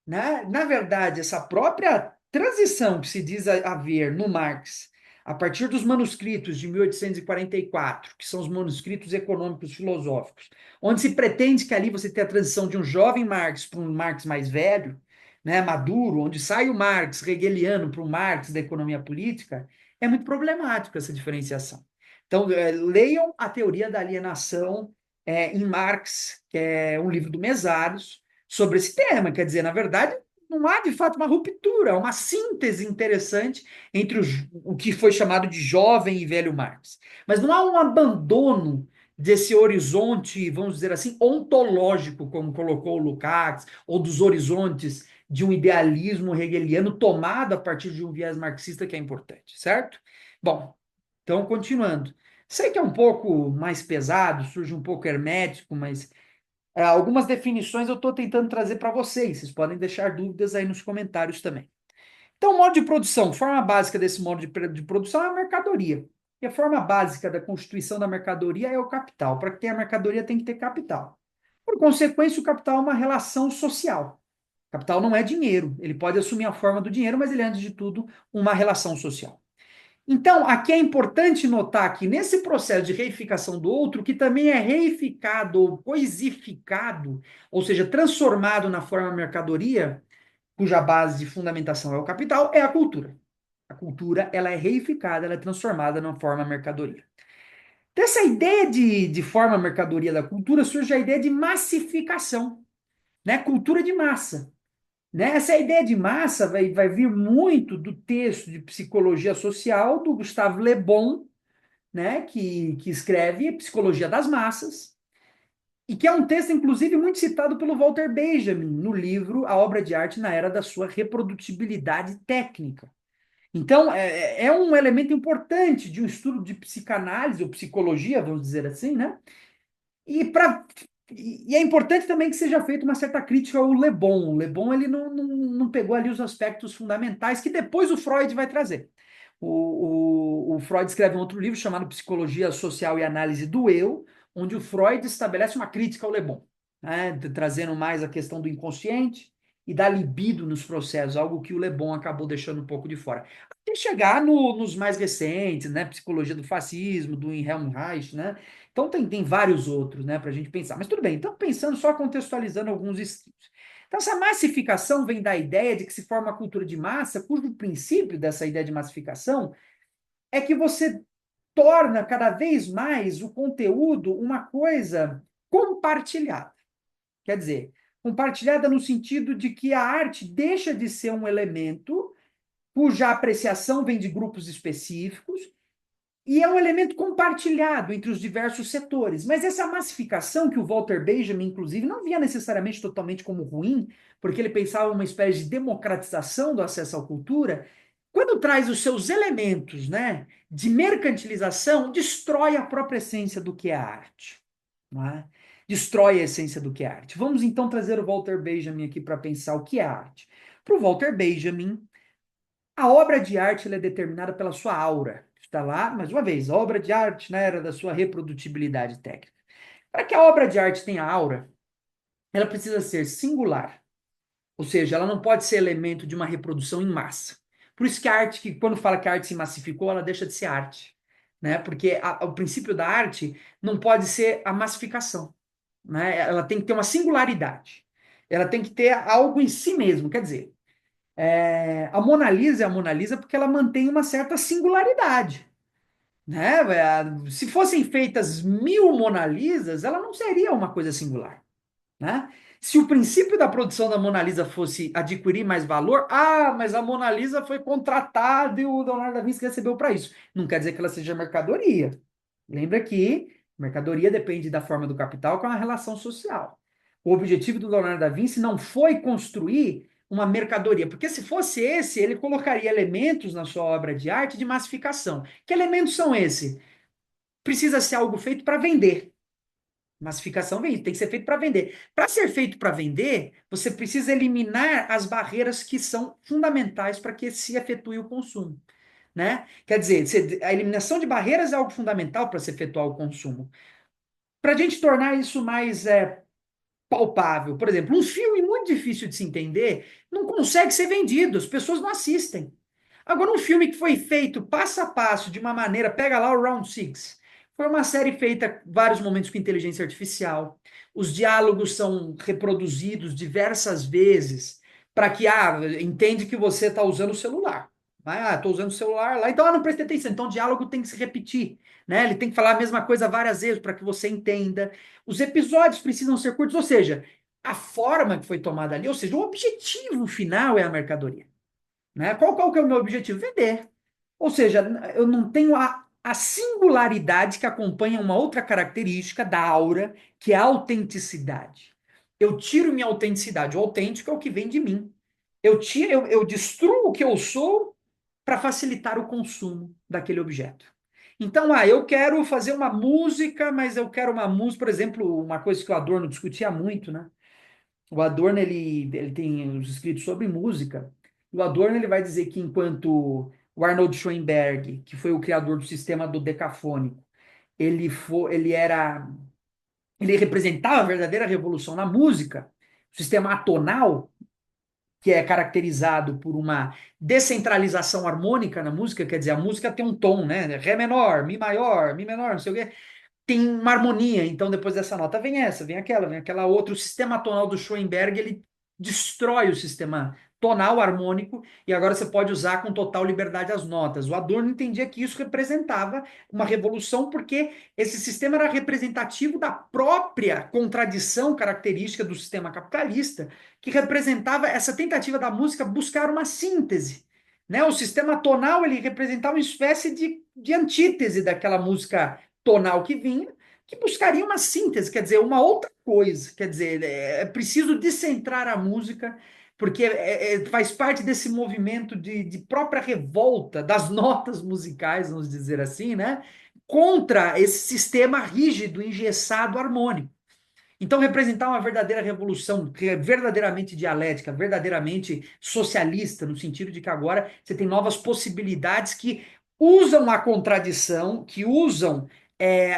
Na verdade, essa própria transição que se diz haver no Marx, a partir dos manuscritos de 1844, que são os manuscritos econômicos filosóficos, onde se pretende que ali você tenha a transição de um jovem Marx para um Marx mais velho, né, maduro, onde sai o Marx hegeliano para o Marx da economia política, é muito problemático essa diferenciação. Então, leiam a teoria da alienação em Marx, que é um livro do Mesaros, sobre esse tema. Quer dizer, na verdade, não há de fato uma ruptura, uma síntese interessante entre o que foi chamado de jovem e velho Marx. Mas não há um abandono desse horizonte, vamos dizer assim, ontológico, como colocou o Lukács, ou dos horizontes de um idealismo hegeliano tomado a partir de um viés marxista que é importante, certo? Bom, então, continuando. Sei que é um pouco mais pesado, surge um pouco hermético, mas algumas definições eu estou tentando trazer para vocês. Vocês podem deixar dúvidas aí nos comentários também. Então, modo de produção. Forma básica desse modo de produção é a mercadoria. E a forma básica da constituição da mercadoria é o capital. Para que tenha mercadoria, tem que ter capital. Por consequência, o capital é uma relação social. O capital não é dinheiro. Ele pode assumir a forma do dinheiro, mas ele é, antes de tudo, uma relação social. Então, aqui é importante notar que nesse processo de reificação do outro, que também é reificado ou coisificado, ou seja, transformado na forma mercadoria, cuja base de fundamentação é o capital, é a cultura. A cultura, ela é reificada, ela é transformada na forma mercadoria. Dessa ideia de forma mercadoria da cultura surge a ideia de massificação, né? Cultura de massa. Né? Essa ideia de massa vai vir muito do texto de psicologia social do Gustave Le Bon, né? que escreve Psicologia das Massas, e que é um texto, inclusive, muito citado pelo Walter Benjamin no livro A Obra de Arte na Era da Sua Reprodutibilidade Técnica. Então, é um elemento importante de um estudo de psicanálise ou psicologia, vamos dizer assim, né? E é importante também que seja feita uma certa crítica ao Le Bon. O Le Bon ele não pegou ali os aspectos fundamentais que depois o Freud vai trazer. O Freud escreve um outro livro chamado Psicologia Social e Análise do Eu, onde o Freud estabelece uma crítica ao Le Bon, né, trazendo mais a questão do inconsciente e da libido nos processos, algo que o Le Bon acabou deixando um pouco de fora. Até chegar nos mais recentes, né, Psicologia do Fascismo, do Wilhelm Reich, né? Então tem vários outros, né, para a gente pensar. Mas tudo bem, então pensando só contextualizando alguns estilos. Então, essa massificação vem da ideia de que se forma uma cultura de massa, cujo princípio dessa ideia de massificação é que você torna cada vez mais o conteúdo uma coisa compartilhada. Quer dizer, compartilhada no sentido de que a arte deixa de ser um elemento cuja apreciação vem de grupos específicos e é um elemento compartilhado entre os diversos setores. Mas essa massificação, que o Walter Benjamin, inclusive, não via necessariamente totalmente como ruim, porque ele pensava uma espécie de democratização do acesso à cultura, quando traz os seus elementos, né, de mercantilização, destrói a própria essência do que é a arte. Não é? Destrói a essência do que é arte. Vamos então trazer o Walter Benjamin aqui para pensar o que é arte. Para o Walter Benjamin, a obra de arte é determinada pela sua aura. está lá, mais uma vez, a obra de arte na era da sua reprodutibilidade técnica. Para que a obra de arte tenha aura, ela precisa ser singular, ou seja, ela não pode ser elemento de uma reprodução em massa. Por isso que a arte, que quando fala que a arte se massificou, ela deixa de ser arte, né? Porque o princípio da arte não pode ser a massificação, né? Ela tem que ter uma singularidade. Ela tem que ter algo em si mesmo. Quer dizer, a Mona Lisa é a Mona Lisa porque ela mantém uma certa singularidade, né? Se fossem feitas 1000 Mona Lisas, ela não seria uma coisa singular, né? Se o princípio da produção da Mona Lisa fosse adquirir mais valor, mas a Mona Lisa foi contratada e o Leonardo da Vinci recebeu para isso. Não quer dizer que ela seja mercadoria. Lembra que mercadoria depende da forma do capital, com a relação social. O objetivo do Leonardo da Vinci não foi construir uma mercadoria, porque se fosse esse, ele colocaria elementos na sua obra de arte de massificação. Que elementos são esses? Precisa ser algo feito para vender. Massificação vende, tem que ser feito para vender. Para ser feito para vender, você precisa eliminar as barreiras que são fundamentais para que se efetue o consumo, né? Quer dizer, a eliminação de barreiras é algo fundamental para se efetuar o consumo. Para a gente tornar isso mais palpável, por exemplo, um filme muito difícil de se entender não consegue ser vendido, as pessoas não assistem. Agora, um filme que foi feito passo a passo, de uma maneira, pega lá o Round Six. Foi uma série feita vários momentos com inteligência artificial. Os diálogos são reproduzidos diversas vezes para que, entende que você está usando o celular. Estou usando o celular lá, então não prestei atenção. Então o diálogo tem que se repetir, né? Ele tem que falar a mesma coisa várias vezes para que você entenda. Os episódios precisam ser curtos, ou seja, a forma que foi tomada ali, ou seja, o objetivo final é a mercadoria. Né? Qual que é o meu objetivo? Vender. Ou seja, eu não tenho a singularidade que acompanha uma outra característica da aura, que é a autenticidade. Eu tiro minha autenticidade. O autêntico é o que vem de mim. Eu destruo o que eu sou para facilitar o consumo daquele objeto. Então, eu quero fazer uma música, mas eu quero uma música, por exemplo, uma coisa que o Adorno discutia muito, né? O Adorno ele tem os escritos sobre música. O Adorno ele vai dizer que enquanto o Arnold Schoenberg, que foi o criador do sistema do decafônico, ele representava a verdadeira revolução na música, o sistema atonal, que é caracterizado por uma descentralização harmônica na música, quer dizer, a música tem um tom, né? Ré menor, mi menor, não sei o quê, tem uma harmonia. Então, depois dessa nota vem essa, vem aquela outra. O sistema tonal do Schoenberg, ele destrói o sistema tonal harmônico e agora você pode usar com total liberdade as notas. O Adorno entendia que isso representava uma revolução porque esse sistema era representativo da própria contradição característica do sistema capitalista, que representava essa tentativa da música buscar uma síntese. Né? O sistema tonal ele representava uma espécie de antítese daquela música tonal que vinha, que buscaria uma síntese, quer dizer, uma outra coisa. Quer dizer, é preciso descentrar a música, porque faz parte desse movimento de própria revolta das notas musicais, vamos dizer assim, né? Contra esse sistema rígido, engessado, harmônico. Então, representar uma verdadeira revolução, verdadeiramente dialética, verdadeiramente socialista, no sentido de que agora você tem novas possibilidades que usam a contradição, que usam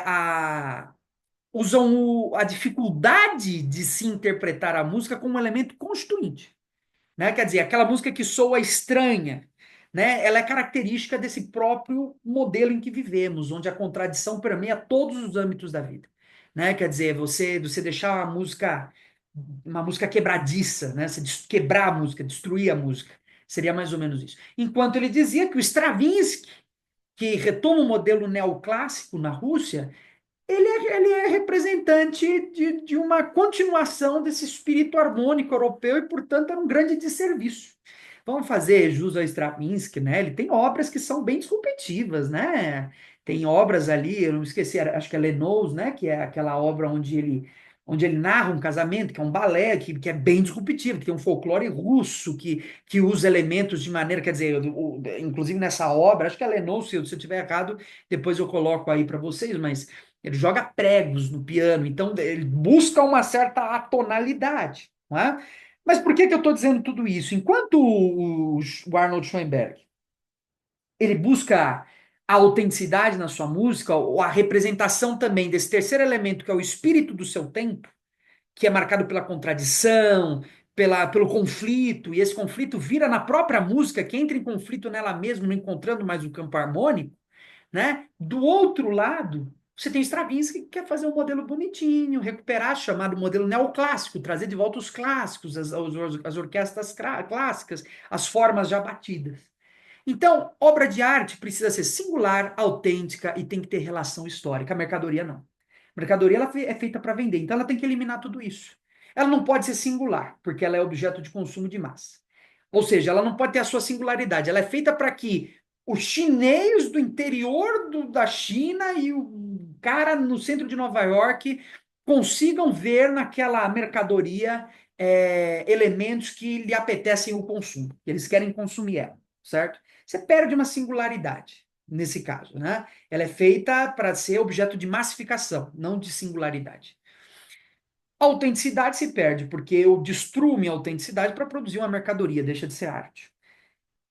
a dificuldade de se interpretar a música como um elemento constituinte, né? Quer dizer, aquela música que soa estranha, né? Ela é característica desse próprio modelo em que vivemos, onde a contradição permeia todos os âmbitos da vida, né? Quer dizer, você deixar uma música quebradiça, né? Você quebrar a música, destruir a música, seria mais ou menos isso. Enquanto ele dizia que o Stravinsky, que retoma o modelo neoclássico na Rússia, ele é representante de uma continuação desse espírito harmônico europeu e, portanto, é um grande desserviço. Vamos fazer jus ao Stravinsky, né? Ele tem obras que são bem disruptivas, né? Tem obras ali, eu não esqueci, acho que é Lenôs, né? Que é aquela obra onde ele narra um casamento, que é um balé, que é bem disruptivo, que tem um folclore russo, que usa elementos de maneira, quer dizer, inclusive nessa obra, acho que é Lenôs, se eu estiver errado, depois eu coloco aí para vocês, mas ele joga pregos no piano, então ele busca uma certa atonalidade, não é? Mas por que eu estou dizendo tudo isso? Enquanto o Arnold Schoenberg ele busca a autenticidade na sua música, ou a representação também desse terceiro elemento, que é o espírito do seu tempo, que é marcado pela contradição, pelo conflito, e esse conflito vira na própria música, que entra em conflito nela mesma, não encontrando mais o campo harmônico, né? Do outro lado, você tem Stravinsky que quer fazer um modelo bonitinho, recuperar chamado modelo neoclássico, trazer de volta os clássicos, as orquestras clássicas, as formas já batidas. Então, obra de arte precisa ser singular, autêntica e tem que ter relação histórica. A mercadoria não. A mercadoria ela é feita para vender, então ela tem que eliminar tudo isso. Ela não pode ser singular, porque ela é objeto de consumo de massa. Ou seja, ela não pode ter a sua singularidade. Ela é feita para que o chinês do interior da China e o cara no centro de Nova York consigam ver naquela mercadoria elementos que lhe apetecem o consumo, que eles querem consumir ela, certo? Você perde uma singularidade nesse caso, né? Ela é feita para ser objeto de massificação, não de singularidade. A autenticidade se perde, porque eu destruo minha autenticidade para produzir uma mercadoria, deixa de ser arte.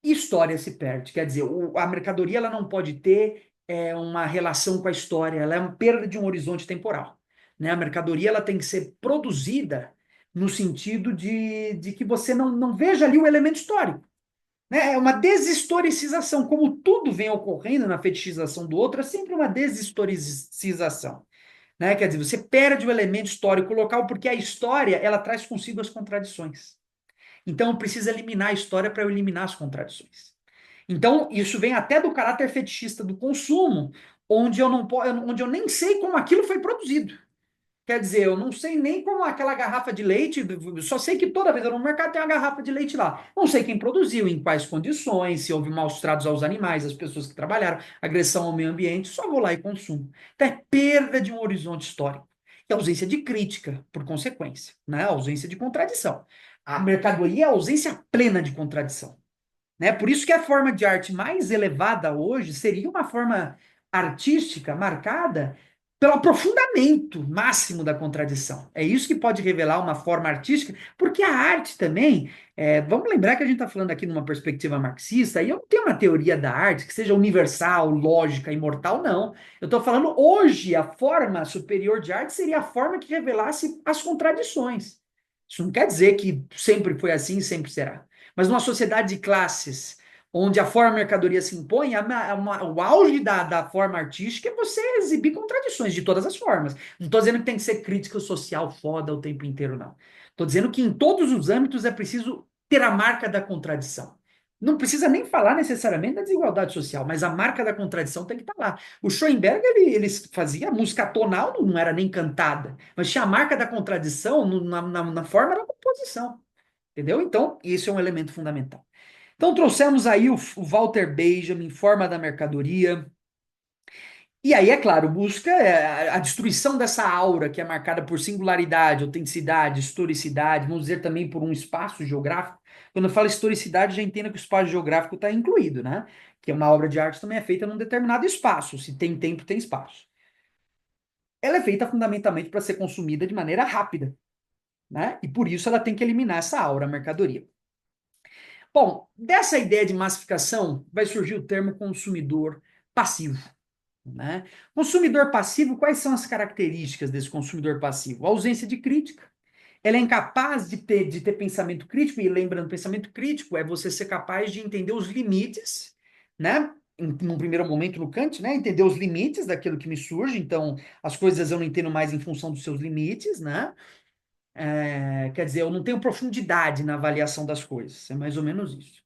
História se perde, quer dizer, a mercadoria ela não pode ter uma relação com a história, ela é uma perda de um horizonte temporal. Né? A mercadoria ela tem que ser produzida no sentido de que você não veja ali o elemento histórico. Né? É uma deshistoricização, como tudo vem ocorrendo na fetichização do outro, é sempre uma deshistoricização. Né? Quer dizer, você perde o elemento histórico local, porque a história ela traz consigo as contradições. Então, eu preciso eliminar a história para eu eliminar as contradições. Então, isso vem até do caráter fetichista do consumo, onde eu não onde eu nem sei como aquilo foi produzido. Quer dizer, eu não sei nem como aquela garrafa de leite, só sei que toda vez eu vou no mercado tem uma garrafa de leite lá. Não sei quem produziu, em quais condições, se houve maus tratos aos animais, às pessoas que trabalharam, agressão ao meio ambiente, só vou lá e consumo. Então é perda de um horizonte histórico. E ausência de crítica, por consequência, né? Ausência de contradição. A mercadoria é a ausência plena de contradição. Né? Por isso que a forma de arte mais elevada hoje seria uma forma artística marcada pelo aprofundamento máximo da contradição. É isso que pode revelar uma forma artística, porque a arte também, vamos lembrar que a gente está falando aqui numa perspectiva marxista, e eu não tenho uma teoria da arte que seja universal, lógica, imortal, não. Eu estou falando hoje, a forma superior de arte seria a forma que revelasse as contradições. Isso não quer dizer que sempre foi assim e sempre será. Mas numa sociedade de classes, onde a forma mercadoria se impõe, o auge da forma artística é você exibir contradições de todas as formas. Não estou dizendo que tem que ser crítica social foda o tempo inteiro, não. Estou dizendo que em todos os âmbitos é preciso ter a marca da contradição. Não precisa nem falar necessariamente da desigualdade social, mas a marca da contradição tem que estar lá. O Schoenberg, ele fazia música tonal, não era nem cantada, mas tinha a marca da contradição na forma da composição. Entendeu? Então, isso é um elemento fundamental. Então, trouxemos aí o Walter Benjamin, Forma da Mercadoria. E aí, é claro, busca a destruição dessa aura que é marcada por singularidade, autenticidade, historicidade, vamos dizer também por um espaço geográfico. Quando eu falo historicidade, já entenda que o espaço geográfico está incluído, né? Que uma obra de arte também é feita num determinado espaço. Se tem tempo, tem espaço. Ela é feita fundamentalmente para ser consumida de maneira rápida, né? E por isso ela tem que eliminar essa aura, a mercadoria. Bom, dessa ideia de massificação vai surgir o termo consumidor passivo. Né? Consumidor passivo, quais são as características desse consumidor passivo? A ausência de crítica. Ela é incapaz de ter pensamento crítico, e lembrando, pensamento crítico é você ser capaz de entender os limites, né? Num primeiro momento no Kant, né? Entender os limites daquilo que me surge, então as coisas eu não entendo mais em função dos seus limites, né? Quer dizer, eu não tenho profundidade na avaliação das coisas, é mais ou menos isso.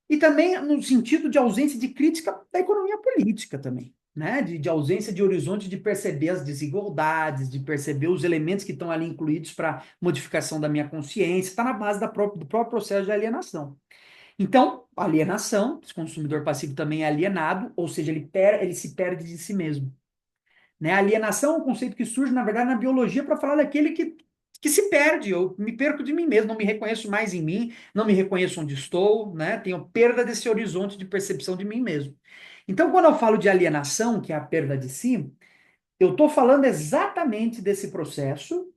E também no sentido de ausência de crítica da economia política também, né? De ausência de horizonte de perceber as desigualdades, de perceber os elementos que estão ali incluídos para modificação da minha consciência, está na base do próprio processo de alienação. Então, alienação, esse consumidor passivo também é alienado, ou seja, ele se perde de si mesmo. Né? A alienação é um conceito que surge, na verdade, na biologia para falar daquele que se perde. Eu me perco de mim mesmo, não me reconheço mais em mim, não me reconheço onde estou, né? Tenho perda desse horizonte de percepção de mim mesmo. Então, quando eu falo de alienação, que é a perda de si, eu estou falando exatamente desse processo,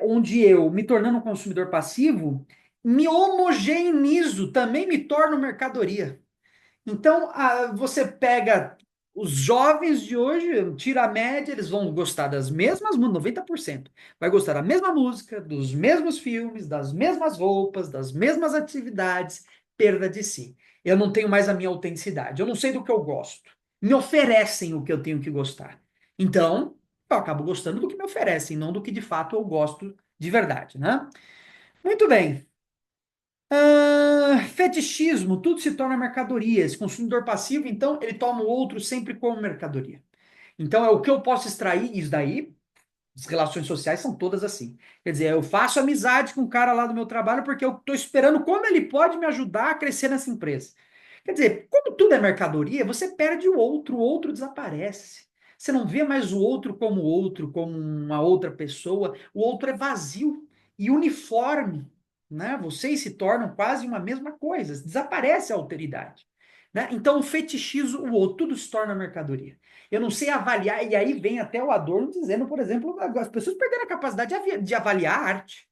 onde eu, me tornando um consumidor passivo, me homogeneizo, também me torno mercadoria. Então, você pega os jovens de hoje, tira a média, eles vão gostar das mesmas, 90%. Vai gostar da mesma música, dos mesmos filmes, das mesmas roupas, das mesmas atividades, perda de si. Eu não tenho mais a minha autenticidade, eu não sei do que eu gosto. Me oferecem o que eu tenho que gostar. Então, eu acabo gostando do que me oferecem, não do que de fato eu gosto de verdade, né? Muito bem. Fetichismo, tudo se torna mercadoria. Esse consumidor passivo, então, ele toma o outro sempre como mercadoria. Então, é o que eu posso extrair, isso daí, as relações sociais são todas assim. Quer dizer, eu faço amizade com o cara lá do meu trabalho porque eu estou esperando como ele pode me ajudar a crescer nessa empresa. Quer dizer, como tudo é mercadoria, você perde o outro desaparece. Você não vê mais o outro, como uma outra pessoa. O outro é vazio e uniforme, né? Vocês se tornam quase uma mesma coisa. Desaparece a alteridade, né? Então, o fetichismo, o outro, tudo se torna mercadoria. Eu não sei avaliar, e aí vem até o Adorno dizendo, por exemplo, as pessoas perderam a capacidade de avaliar a arte.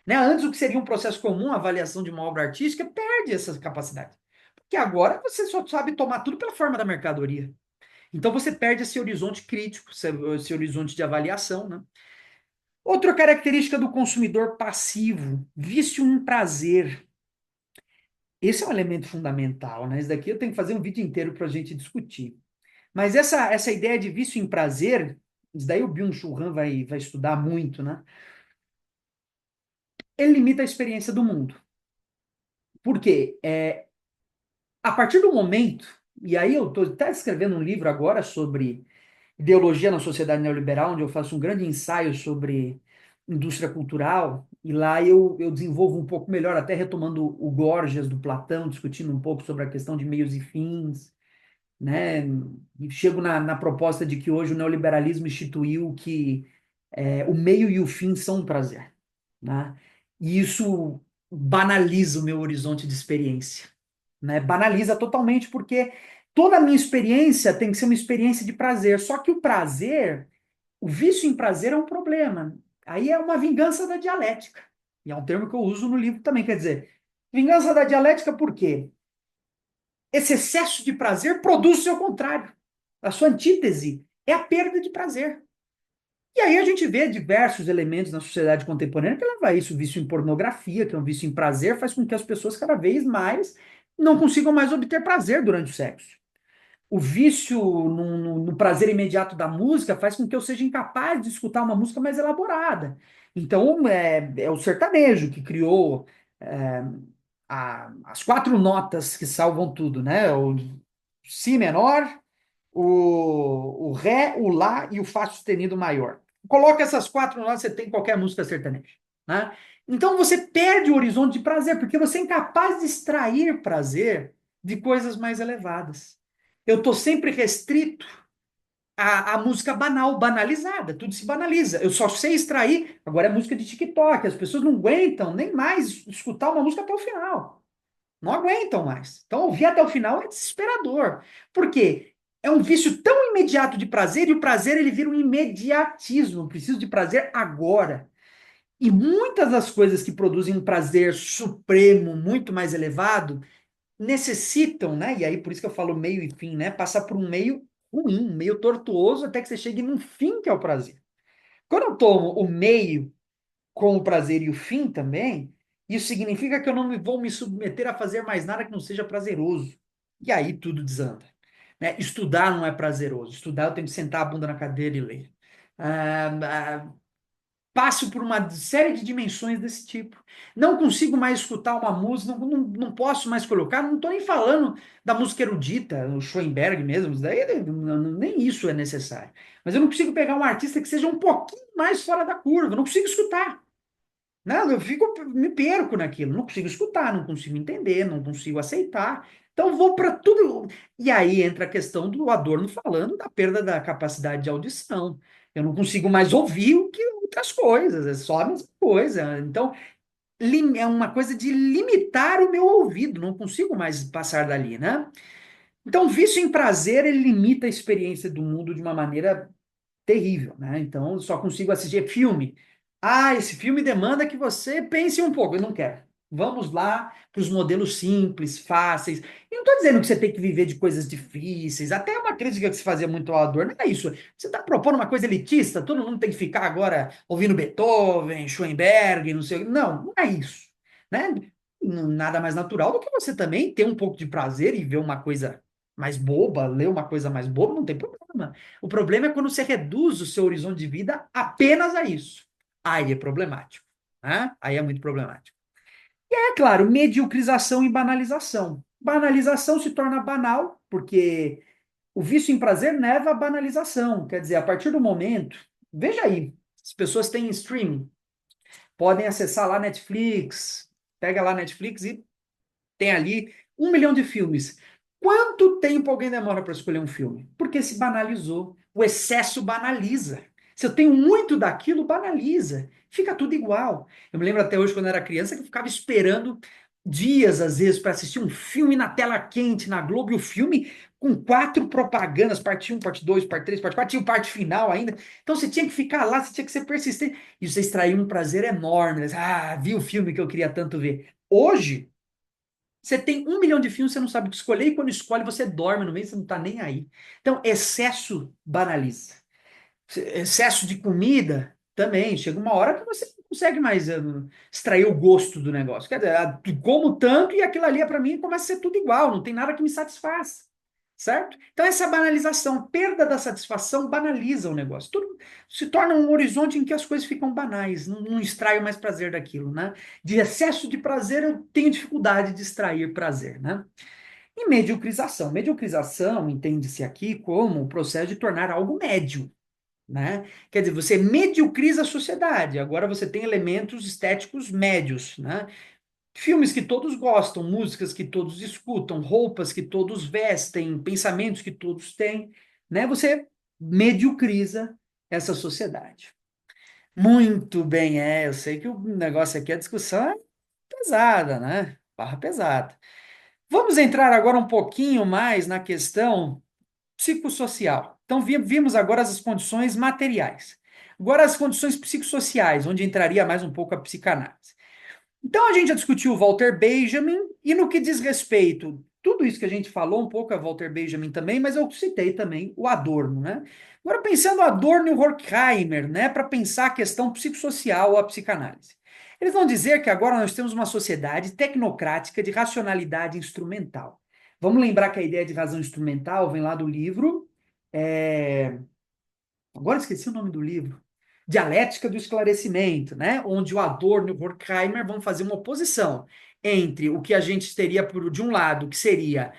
Né? Antes, o que seria um processo comum, a avaliação de uma obra artística, perde essa capacidade. Porque agora você só sabe tomar tudo pela forma da mercadoria. Então você perde esse horizonte crítico, esse horizonte de avaliação. Né? Outra característica do consumidor passivo, vício em prazer. Esse é um elemento fundamental, né? Isso daqui eu tenho que fazer um vídeo inteiro para a gente discutir. Mas essa ideia de vício em prazer, isso daí o Byung-Chul Han vai estudar muito, né? Ele limita a experiência do mundo. Por quê? A partir do momento, e aí eu estou até escrevendo um livro agora sobre ideologia na sociedade neoliberal, onde eu faço um grande ensaio sobre indústria cultural, e lá eu desenvolvo um pouco melhor, até retomando o Gorgias do Platão, discutindo um pouco sobre a questão de meios e fins, né? E chego na proposta de que hoje o neoliberalismo instituiu que o meio e o fim são um prazer, né? E isso banaliza o meu horizonte de experiência, né? Banaliza totalmente porque toda a minha experiência tem que ser uma experiência de prazer. Só que o prazer, o vício em prazer é um problema. Aí é uma vingança da dialética. E é um termo que eu uso no livro também, quer dizer, vingança da dialética por quê? Esse excesso de prazer produz o seu contrário. A sua antítese é a perda de prazer. E aí a gente vê diversos elementos na sociedade contemporânea que leva a isso. O vício em pornografia, que é um vício em prazer, faz com que as pessoas cada vez mais não consigam mais obter prazer durante o sexo. O vício no prazer imediato da música faz com que eu seja incapaz de escutar uma música mais elaborada. Então, é o sertanejo que criou é, as quatro notas que salvam tudo, né? O si menor, o ré, o lá e o fá sustenido maior. Coloca essas quatro notas, você tem qualquer música sertaneja, né? Então você perde o horizonte de prazer, porque você é incapaz de extrair prazer de coisas mais elevadas. Eu estou sempre restrito à música banal, banalizada, tudo se banaliza. Eu só sei extrair, agora é música de TikTok, as pessoas não aguentam nem mais escutar uma música até o final. Não aguentam mais. Então, ouvir até o final é desesperador. Por quê? É um vício tão imediato de prazer e o prazer ele vira um imediatismo. Eu preciso de prazer agora. E muitas das coisas que produzem um prazer supremo, muito mais elevado, necessitam, né? E aí por isso que eu falo meio e fim, né? Passar por um meio ruim, um meio tortuoso, até que você chegue num fim que é o prazer. Quando eu tomo o meio com o prazer e o fim também, isso significa que eu não vou me submeter a fazer mais nada que não seja prazeroso. E aí tudo desanda. Né? Estudar não é prazeroso. Estudar eu tenho que sentar a bunda na cadeira e ler. Ah, ah, passo por uma série de dimensões desse tipo. Não consigo mais escutar uma música, não posso mais colocar, não estou nem falando da música erudita, o Schoenberg mesmo, daí, nem isso é necessário. Mas eu não consigo pegar um artista que seja um pouquinho mais fora da curva, não consigo escutar. Não, me perco naquilo, não consigo escutar, não consigo entender, não consigo aceitar. Então vou para tudo. E aí entra a questão do Adorno falando da perda da capacidade de audição. Eu não consigo mais ouvir o que outras coisas, é só a mesma coisa. Então é uma coisa de limitar o meu ouvido, não consigo mais passar dali, né? Então, vício em prazer, ele limita a experiência do mundo de uma maneira terrível, né? Então, eu só consigo assistir filme. Ah, esse filme demanda que você pense um pouco. Eu não quero. Vamos lá para os modelos simples, fáceis. E não estou dizendo que você tem que viver de coisas difíceis. Até uma crítica que se fazia muito ao Adorno, não é isso. Você está propondo uma coisa elitista, todo mundo tem que ficar agora ouvindo Beethoven, Schoenberg, não sei o quê. Não, não é isso. Né? Nada mais natural do que você também ter um pouco de prazer e ver uma coisa mais boba, ler uma coisa mais boba, não tem problema. O problema é quando você reduz o seu horizonte de vida apenas a isso. Aí é problemático. Né? Aí é muito problemático. É claro, mediocrização e banalização. Banalização se torna banal, porque o vício em prazer leva à banalização. Quer dizer, a partir do momento, veja aí, as pessoas têm streaming, podem acessar lá Netflix, pega lá Netflix e tem ali 1 milhão de filmes. Quanto tempo alguém demora para escolher um filme? Porque se banalizou. O excesso banaliza. Se eu tenho muito daquilo, banaliza. Fica tudo igual. Eu me lembro até hoje, quando eu era criança, que eu ficava esperando dias, às vezes, para assistir um filme na tela quente, na Globo, e o filme com 4 propagandas, parte 1, parte 2, parte 3, parte 4, tinha o parte final ainda. Então você tinha que ficar lá, você tinha que ser persistente. E você extraía um prazer enorme. Ah, vi o filme que eu queria tanto ver. Hoje, você tem 1 milhão de filmes, você não sabe o que escolher, e quando escolhe, você dorme no meio, você não está nem aí. Então, excesso banaliza. Excesso de comida também. Chega uma hora que você não consegue mais extrair o gosto do negócio. Quer dizer, como tanto e aquilo ali, para mim, começa a ser tudo igual, não tem nada que me satisfaça. Certo? Então, essa banalização, perda da satisfação, banaliza o negócio. Tudo se torna um horizonte em que as coisas ficam banais, não extraio mais prazer daquilo, né? De excesso de prazer, eu tenho dificuldade de extrair prazer, né? E mediocrização. Mediocrização entende-se aqui como o processo de tornar algo médio, né? Quer dizer, você mediocriza a sociedade. Agora você tem elementos estéticos médios, né? Filmes que todos gostam, músicas que todos escutam, roupas que todos vestem, pensamentos que todos têm, né? Você mediocriza essa sociedade. Muito bem, eu sei que o negócio aqui, a discussão é pesada, né? Barra pesada. Vamos entrar agora um pouquinho mais na questão psicossocial. Então, vimos agora as condições materiais. Agora, as condições psicossociais, onde entraria mais um pouco a psicanálise. Então, a gente já discutiu o Walter Benjamin, e no que diz respeito, tudo isso que a gente falou, um pouco a Walter Benjamin também, mas eu citei também o Adorno, né? Agora, pensando Adorno e Horkheimer, né, para pensar a questão psicossocial ou a psicanálise. Eles vão dizer que agora nós temos uma sociedade tecnocrática de racionalidade instrumental. Vamos lembrar que a ideia de razão instrumental vem lá do livro. é, Agora esqueci o nome do livro. Dialética do Esclarecimento, né? Onde o Adorno e o Horkheimer vão fazer uma oposição entre o que a gente teria, de um lado, que seria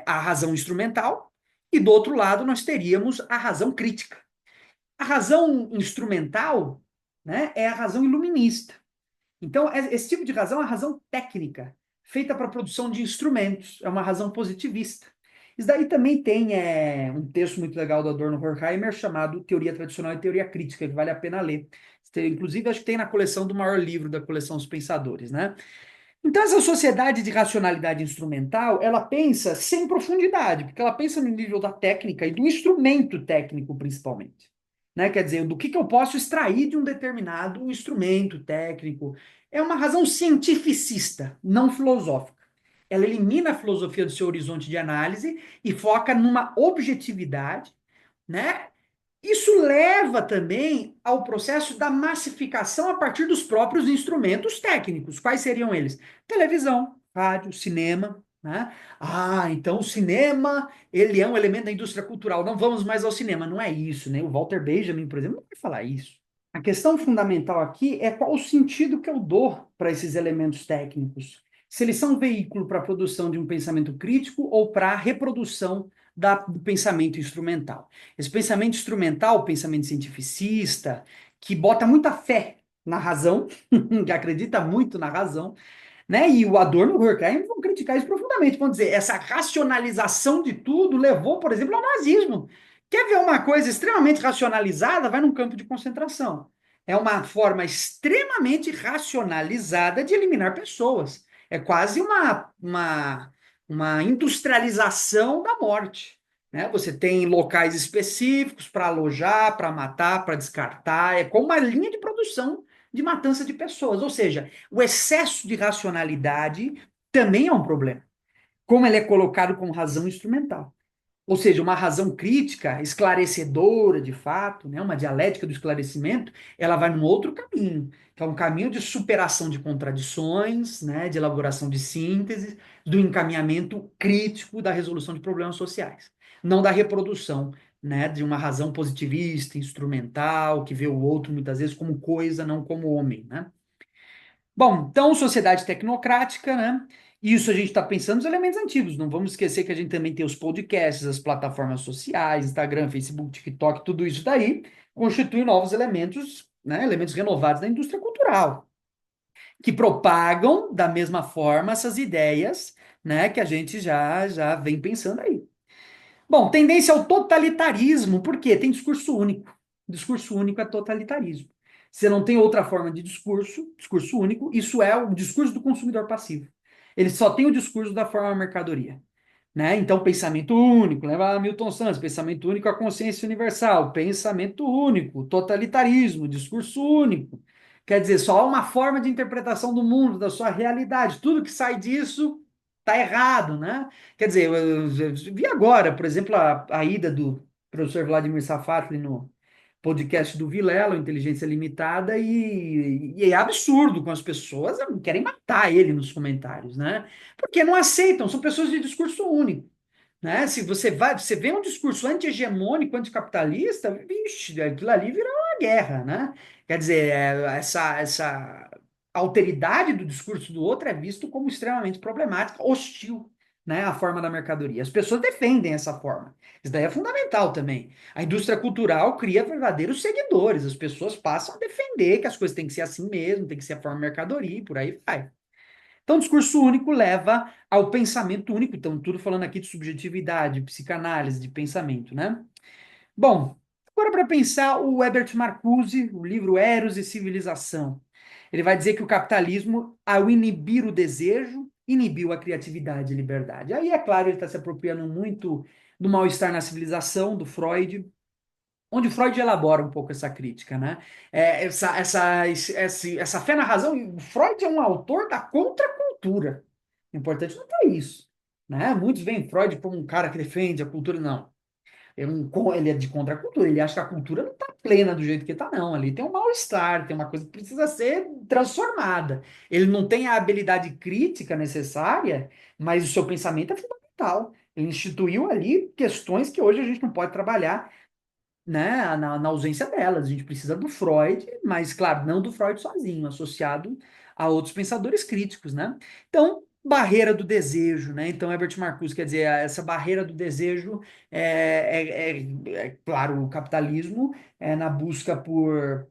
a razão instrumental, e do outro lado nós teríamos a razão crítica. A razão instrumental, né, é a razão iluminista. Então, esse tipo de razão é a razão técnica, feita para a produção de instrumentos, é uma razão positivista. Isso daí também tem um texto muito legal do Adorno Horkheimer chamado Teoria Tradicional e Teoria Crítica, que vale a pena ler. Inclusive, acho que tem na coleção do maior livro da coleção Os Pensadores, né? Então, essa sociedade de racionalidade instrumental, ela pensa sem profundidade, porque ela pensa no nível da técnica e do instrumento técnico, principalmente. Né? Quer dizer, do que eu posso extrair de um determinado instrumento técnico. É uma razão cientificista, não filosófica. Ela elimina a filosofia do seu horizonte de análise e foca numa objetividade, né? Isso leva também ao processo da massificação a partir dos próprios instrumentos técnicos. Quais seriam eles? Televisão, rádio, cinema, né? Ah, então o cinema, ele é um elemento da indústria cultural. Não vamos mais ao cinema. Não é isso, né? O Walter Benjamin, por exemplo, não vai falar isso. A questão fundamental aqui é qual o sentido que eu dou para esses elementos técnicos. Se eles são um veículo para a produção de um pensamento crítico ou para a reprodução do pensamento instrumental. Esse pensamento instrumental, o pensamento cientificista, que bota muita fé na razão, que acredita muito na razão, né? E o Adorno e o Horkheimer vão criticar isso profundamente, vão dizer, essa racionalização de tudo levou, por exemplo, ao nazismo. Quer ver uma coisa extremamente racionalizada? Vai num campo de concentração. É uma forma extremamente racionalizada de eliminar pessoas. É quase uma industrialização da morte. Né? Você tem locais específicos para alojar, para matar, para descartar. É como uma linha de produção de matança de pessoas. Ou seja, o excesso de racionalidade também é um problema, como ele é colocado como razão instrumental. Ou seja, uma razão crítica, esclarecedora de fato, né, uma dialética do esclarecimento, ela vai num outro caminho, que é um caminho de superação de contradições, né, de elaboração de síntese, do encaminhamento crítico da resolução de problemas sociais, não da reprodução, né, de uma razão positivista, instrumental, que vê o outro muitas vezes como coisa, não como homem, né? Bom, então, sociedade tecnocrática, né? Isso a gente está pensando nos elementos antigos. Não vamos esquecer que a gente também tem os podcasts, as plataformas sociais, Instagram, Facebook, TikTok, tudo isso daí constitui novos elementos, né? Elementos renovados da indústria cultural, que propagam da mesma forma essas ideias, né? Que a gente já vem pensando aí. Bom, tendência ao totalitarismo, por quê? Tem discurso único. Discurso único é totalitarismo. Você não tem outra forma de discurso, discurso único, isso é o discurso do consumidor passivo. Ele só tem o discurso da forma mercadoria, né? Então, pensamento único, leva a Milton Santos, pensamento único, a consciência universal, pensamento único, totalitarismo, discurso único. Quer dizer, só há uma forma de interpretação do mundo, da sua realidade. Tudo que sai disso está errado, né? Quer dizer, eu vi agora, por exemplo, a ida do professor Vladimir Safatli no podcast do Vilela, Inteligência Limitada, e é absurdo com as pessoas querem matar ele nos comentários, né? Porque não aceitam, são pessoas de discurso único, né? Se você vê um discurso anti-hegemônico, anticapitalista, vixe, aquilo ali vira uma guerra, né? Quer dizer, essa alteridade do discurso do outro é visto como extremamente problemática, hostil, né, à forma da mercadoria. As pessoas defendem essa forma. Isso daí é fundamental também. A indústria cultural cria verdadeiros seguidores. As pessoas passam a defender que as coisas têm que ser assim mesmo, tem que ser a forma mercadoria, e por aí vai. Então, o discurso único leva ao pensamento único. Então, tudo falando aqui de subjetividade, psicanálise, de pensamento, né? Bom, agora para pensar o Herbert Marcuse, o livro Eros e Civilização. Ele vai dizer que o capitalismo, ao inibir o desejo, inibiu a criatividade e liberdade. Aí, é claro, ele está se apropriando muito do mal-estar na civilização, do Freud, onde Freud elabora um pouco essa crítica, né? Essa fé na razão, Freud é um autor da contracultura. O importante não é isso, né? Muitos veem Freud como um cara que defende a cultura, não. Ele é de contracultura, ele acha que a cultura não está plena do jeito que está, não. Ali tem um mal-estar, tem uma coisa que precisa ser transformada. Ele não tem a habilidade crítica necessária, mas o seu pensamento é fundamental. Ele instituiu ali questões que hoje a gente não pode trabalhar, né, na ausência delas. A gente precisa do Freud, mas, claro, não do Freud sozinho, associado a outros pensadores críticos, né? Então, barreira do desejo, né? Então, Herbert Marcuse quer dizer, essa barreira do desejo claro, o capitalismo é na busca por...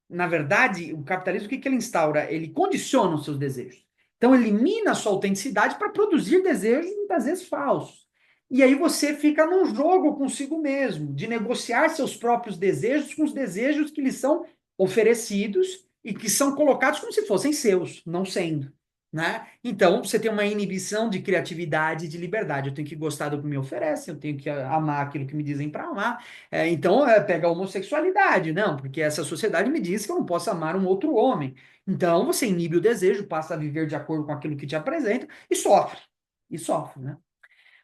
Na verdade, o capitalismo, o que ele instaura? Ele condiciona os seus desejos. Então, elimina a sua autenticidade para produzir desejos, muitas vezes, falsos. E aí você fica num jogo consigo mesmo, de negociar seus próprios desejos com os desejos que lhe são oferecidos e que são colocados como se fossem seus, não sendo, né? Então, você tem uma inibição de criatividade e de liberdade. Eu tenho que gostar do que me oferecem, eu tenho que amar aquilo que me dizem para amar. Então, pega a homossexualidade, não, porque essa sociedade me diz que eu não posso amar um outro homem. Então, você inibe o desejo, passa a viver de acordo com aquilo que te apresenta e sofre, né?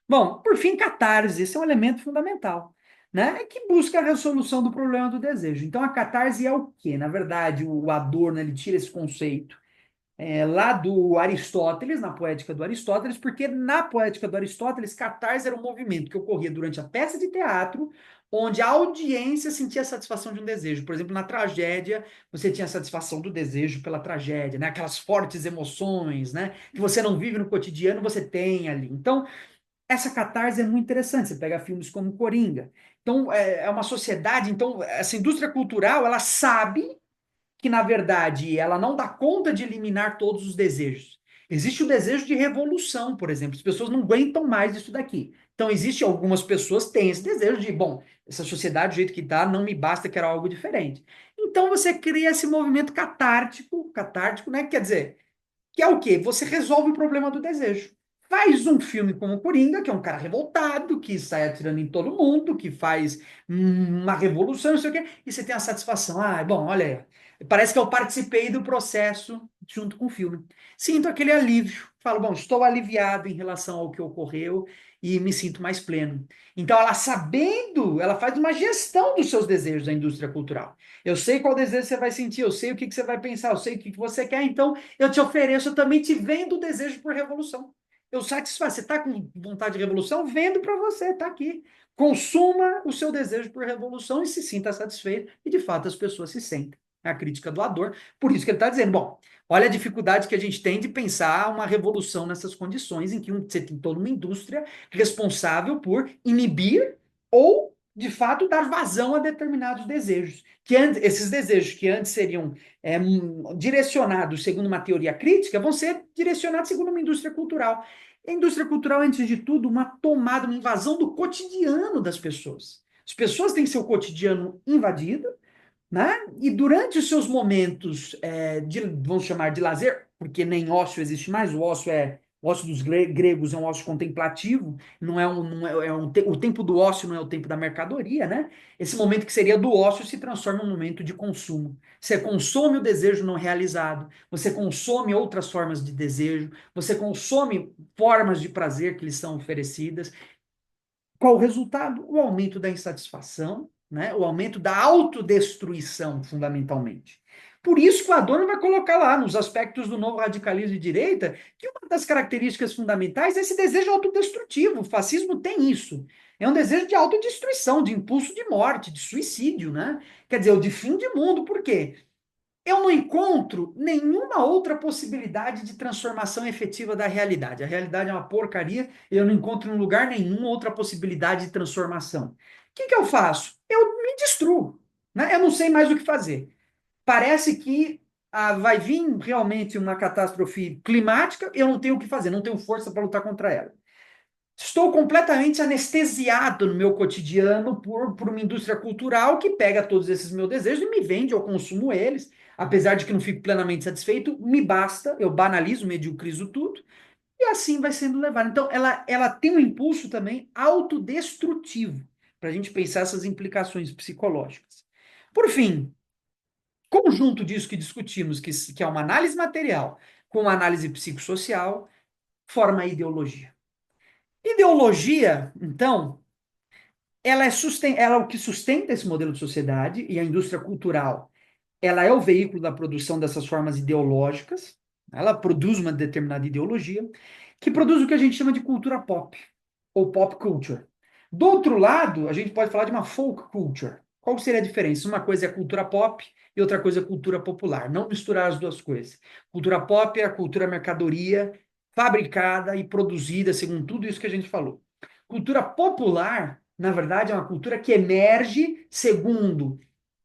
Bom, por fim, catarse, esse é um elemento fundamental, né? Que busca a resolução do problema do desejo. Então, a catarse é o quê? Na verdade, o Adorno, ele tira esse conceito lá do Aristóteles, na poética do Aristóteles, porque na poética do Aristóteles, catarse era um movimento que ocorria durante a peça de teatro, onde a audiência sentia a satisfação de um desejo. Por exemplo, na tragédia, você tinha a satisfação do desejo pela tragédia, né? Aquelas fortes emoções, né? Que você não vive no cotidiano, você tem ali. Então, essa catarse é muito interessante. Você pega filmes como Coringa. Então, é uma sociedade. Então, essa indústria cultural, ela sabe que, na verdade, ela não dá conta de eliminar todos os desejos. Existe o desejo de revolução, por exemplo. As pessoas não aguentam mais isso daqui. Então, existe algumas pessoas que têm esse desejo de, bom, essa sociedade, do jeito que está, não me basta, quero algo diferente. Então, você cria esse movimento catártico, né? Quer dizer, que é o quê? Você resolve o problema do desejo. faz um filme como Coringa, que é um cara revoltado, que sai atirando em todo mundo, que faz uma revolução, não sei o quê, e você tem a satisfação. Ah, bom, olha, parece que eu participei do processo junto com o filme. Sinto aquele alívio. Falo, bom, estou aliviado em relação ao que ocorreu e me sinto mais pleno. Então, ela sabendo, ela faz uma gestão dos seus desejos da indústria cultural. Eu sei qual desejo você vai sentir, eu sei o que você vai pensar, eu sei o que você quer, então eu te ofereço, eu também te vendo o desejo por revolução. Eu satisfaço. Você está com vontade de revolução? Vendo para você, está aqui. Consuma o seu desejo por revolução e se sinta satisfeito. E, de fato, as pessoas se sentem. É a crítica do Adorno. Por isso que ele está dizendo, bom, olha a dificuldade que a gente tem de pensar uma revolução nessas condições em que você tem toda uma indústria responsável por inibir ou, de fato, dar vazão a determinados desejos. Esses desejos que antes seriam direcionados segundo uma teoria crítica vão ser direcionados segundo uma indústria cultural. A indústria cultural é, antes de tudo, uma tomada, uma invasão do cotidiano das pessoas. As pessoas têm seu cotidiano invadido, né? E durante os seus momentos vamos chamar de lazer, porque nem ócio existe mais, o ócio dos gregos é um ócio contemplativo, o tempo do ócio não é o tempo da mercadoria, né? Esse momento que seria do ócio se transforma em um momento de consumo. Você consome o desejo não realizado, você consome outras formas de desejo, você consome formas de prazer que lhes são oferecidas. Qual o resultado? O aumento da insatisfação, né? O aumento da autodestruição, fundamentalmente. Por isso que o Adorno vai colocar lá, nos aspectos do novo radicalismo de direita, que uma das características fundamentais é esse desejo autodestrutivo. O fascismo tem isso. É um desejo de autodestruição, de impulso de morte, de suicídio, né? Quer dizer, o de fim de mundo. Por quê? Eu não encontro nenhuma outra possibilidade de transformação efetiva da realidade. A realidade é uma porcaria, eu não encontro em lugar nenhum outra possibilidade de transformação. O que eu faço? Eu me destruo, né? Eu não sei mais o que fazer. Parece que vai vir realmente uma catástrofe climática, eu não tenho o que fazer, não tenho força para lutar contra ela. Estou completamente anestesiado no meu cotidiano por uma indústria cultural que pega todos esses meus desejos e me vende, eu consumo eles, apesar de que não fico plenamente satisfeito, me basta, eu banalizo, mediocrizo tudo, e assim vai sendo levado. Então, ela tem um impulso também autodestrutivo, para a gente pensar essas implicações psicológicas. Por fim, conjunto disso que discutimos, que é uma análise material com uma análise psicossocial, forma a ideologia. Ideologia, então, ela é o que sustenta esse modelo de sociedade e a indústria cultural, ela é o veículo da produção dessas formas ideológicas, ela produz uma determinada ideologia, que produz o que a gente chama de cultura pop, ou pop culture. Do outro lado, a gente pode falar de uma folk culture. Qual seria a diferença? Uma coisa é cultura pop e outra coisa é cultura popular. Não misturar as duas coisas. Cultura pop é a cultura mercadoria, fabricada e produzida segundo tudo isso que a gente falou. Cultura popular, na verdade, é uma cultura que emerge segundo,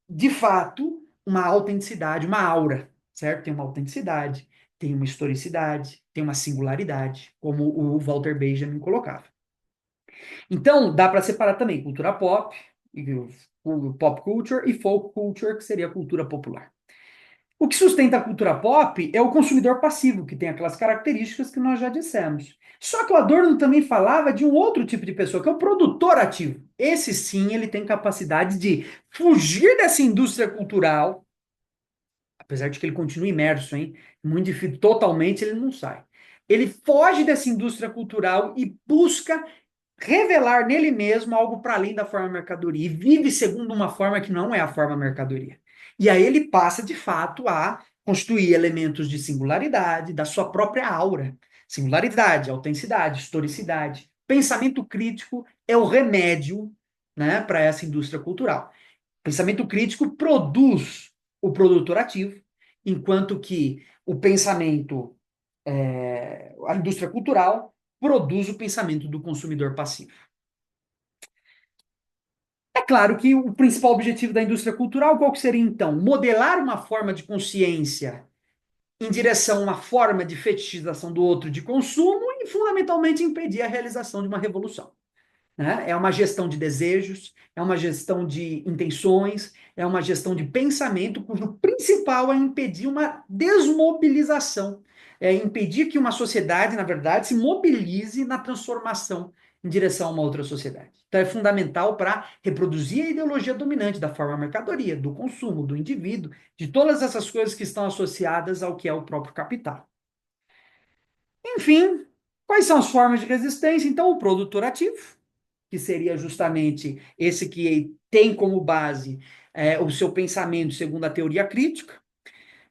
de fato, uma autenticidade, uma aura, certo? Tem uma autenticidade, tem uma historicidade, tem uma singularidade, como o Walter Benjamin colocava. Então, dá para separar também cultura pop, o pop culture, e folk culture, que seria a cultura popular. O que sustenta a cultura pop é o consumidor passivo, que tem aquelas características que nós já dissemos. Só que o Adorno também falava de um outro tipo de pessoa, que é o produtor ativo. Esse sim, ele tem capacidade de fugir dessa indústria cultural, apesar de que ele continua imerso, hein? Muito difícil, totalmente ele não sai. Ele foge dessa indústria cultural e busca revelar nele mesmo algo para além da forma mercadoria e vive segundo uma forma que não é a forma mercadoria. E aí ele passa, de fato, a construir elementos de singularidade, da sua própria aura. Singularidade, autenticidade, historicidade. Pensamento crítico é o remédio, né, para essa indústria cultural. Pensamento crítico produz o produtor ativo, enquanto que o pensamento, a indústria cultural, produz o pensamento do consumidor passivo. É claro que o principal objetivo da indústria cultural, qual que seria então? Modelar uma forma de consciência em direção a uma forma de fetichização do outro de consumo e, fundamentalmente, impedir a realização de uma revolução. né? É uma gestão de desejos, é uma gestão de intenções, é uma gestão de pensamento, cujo principal é impedir uma desmobilização, é impedir que uma sociedade, na verdade, se mobilize na transformação em direção a uma outra sociedade. Então, é fundamental para reproduzir a ideologia dominante da forma mercadoria, do consumo, do indivíduo, de todas essas coisas que estão associadas ao que é o próprio capital. Enfim, quais são as formas de resistência? Então, o produtor ativo, que seria justamente esse que tem como base o seu pensamento segundo a teoria crítica,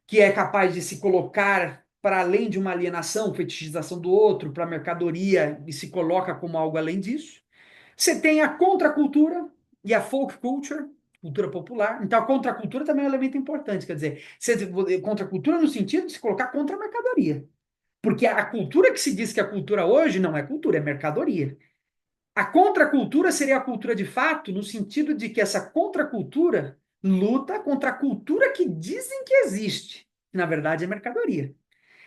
que é capaz de se colocar para além de uma alienação, fetichização do outro, para a mercadoria, e se coloca como algo além disso. Você tem a contracultura e a folk culture, cultura popular. Então, a contracultura também é um elemento importante, quer dizer, contracultura no sentido de se colocar contra a mercadoria. Porque a cultura que se diz que é cultura hoje não é cultura, é mercadoria. A contracultura seria a cultura de fato, no sentido de que essa contracultura luta contra a cultura que dizem que existe, que na verdade é mercadoria.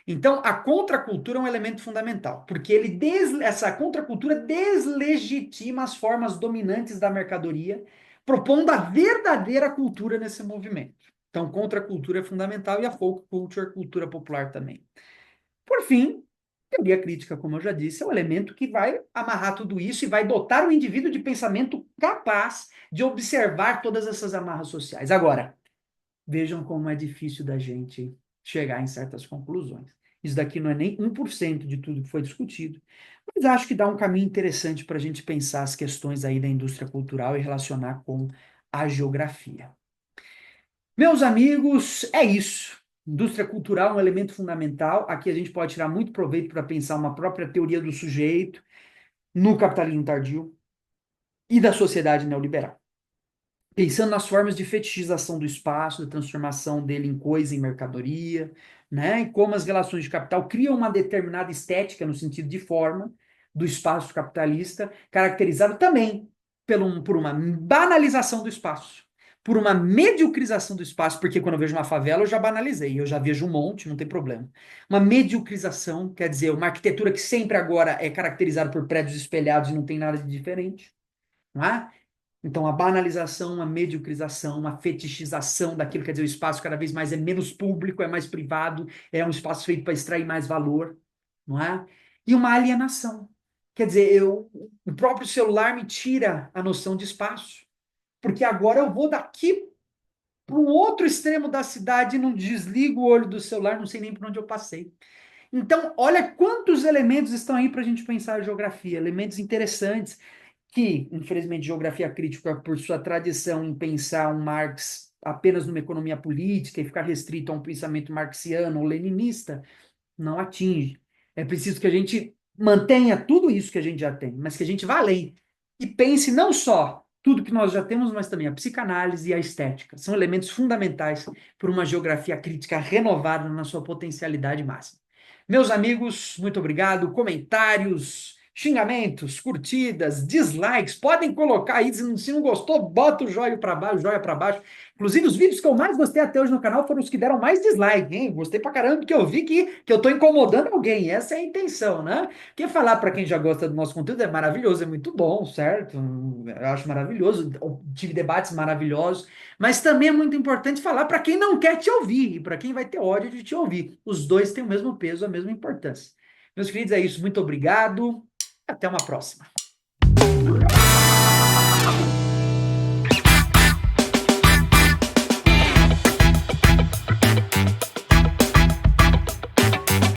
Então, a contracultura é um elemento fundamental, porque essa contracultura deslegitima as formas dominantes da mercadoria, propondo a verdadeira cultura nesse movimento. Então, contracultura é fundamental e a folk culture, cultura popular também. Por fim, teoria crítica, como eu já disse, é um elemento que vai amarrar tudo isso e vai dotar o indivíduo de pensamento capaz de observar todas essas amarras sociais. Agora, vejam como é difícil da gente chegar em certas conclusões. Isso daqui não é nem 1% de tudo que foi discutido, mas acho que dá um caminho interessante para a gente pensar as questões aí da indústria cultural e relacionar com a geografia. Meus amigos, é isso. Indústria cultural é um elemento fundamental. Aqui a gente pode tirar muito proveito para pensar uma própria teoria do sujeito no capitalismo tardio e da sociedade neoliberal. Pensando nas formas de fetichização do espaço, da transformação dele em coisa, em mercadoria, né? E como as relações de capital criam uma determinada estética no sentido de forma do espaço capitalista, caracterizado também por uma banalização do espaço, por uma mediocrização do espaço, porque quando eu vejo uma favela eu já banalizei, eu já vejo um monte, não tem problema. Uma mediocrização, quer dizer, uma arquitetura que sempre agora é caracterizada por prédios espelhados e não tem nada de diferente, não é? Então, a banalização, a mediocrização, a fetichização daquilo, quer dizer, o espaço cada vez mais é menos público, é mais privado, é um espaço feito para extrair mais valor, não é? E uma alienação. Quer dizer, o próprio celular me tira a noção de espaço, porque agora eu vou daqui para um outro extremo da cidade e não desligo o olho do celular, não sei nem por onde eu passei. Então, olha quantos elementos estão aí para a gente pensar a geografia, elementos interessantes que, infelizmente, geografia crítica, por sua tradição em pensar um Marx apenas numa economia política e ficar restrito a um pensamento marxiano ou leninista, não atinge. É preciso que a gente mantenha tudo isso que a gente já tem, mas que a gente vá além e pense não só tudo que nós já temos, mas também a psicanálise e a estética. São elementos fundamentais para uma geografia crítica renovada na sua potencialidade máxima. Meus amigos, muito obrigado. Comentários, xingamentos, curtidas, dislikes, podem colocar aí. Se não gostou, bota o joia para baixo, joia para baixo. Inclusive, os vídeos que eu mais gostei até hoje no canal foram os que deram mais dislike, hein? Gostei pra caramba, porque eu vi que eu tô incomodando alguém. Essa é a intenção, né? Porque falar para quem já gosta do nosso conteúdo é maravilhoso, é muito bom, certo? Eu acho maravilhoso. Eu tive debates maravilhosos, mas também é muito importante falar para quem não quer te ouvir e para quem vai ter ódio de te ouvir. Os dois têm o mesmo peso, a mesma importância. Meus queridos, é isso. Muito obrigado. Até uma próxima.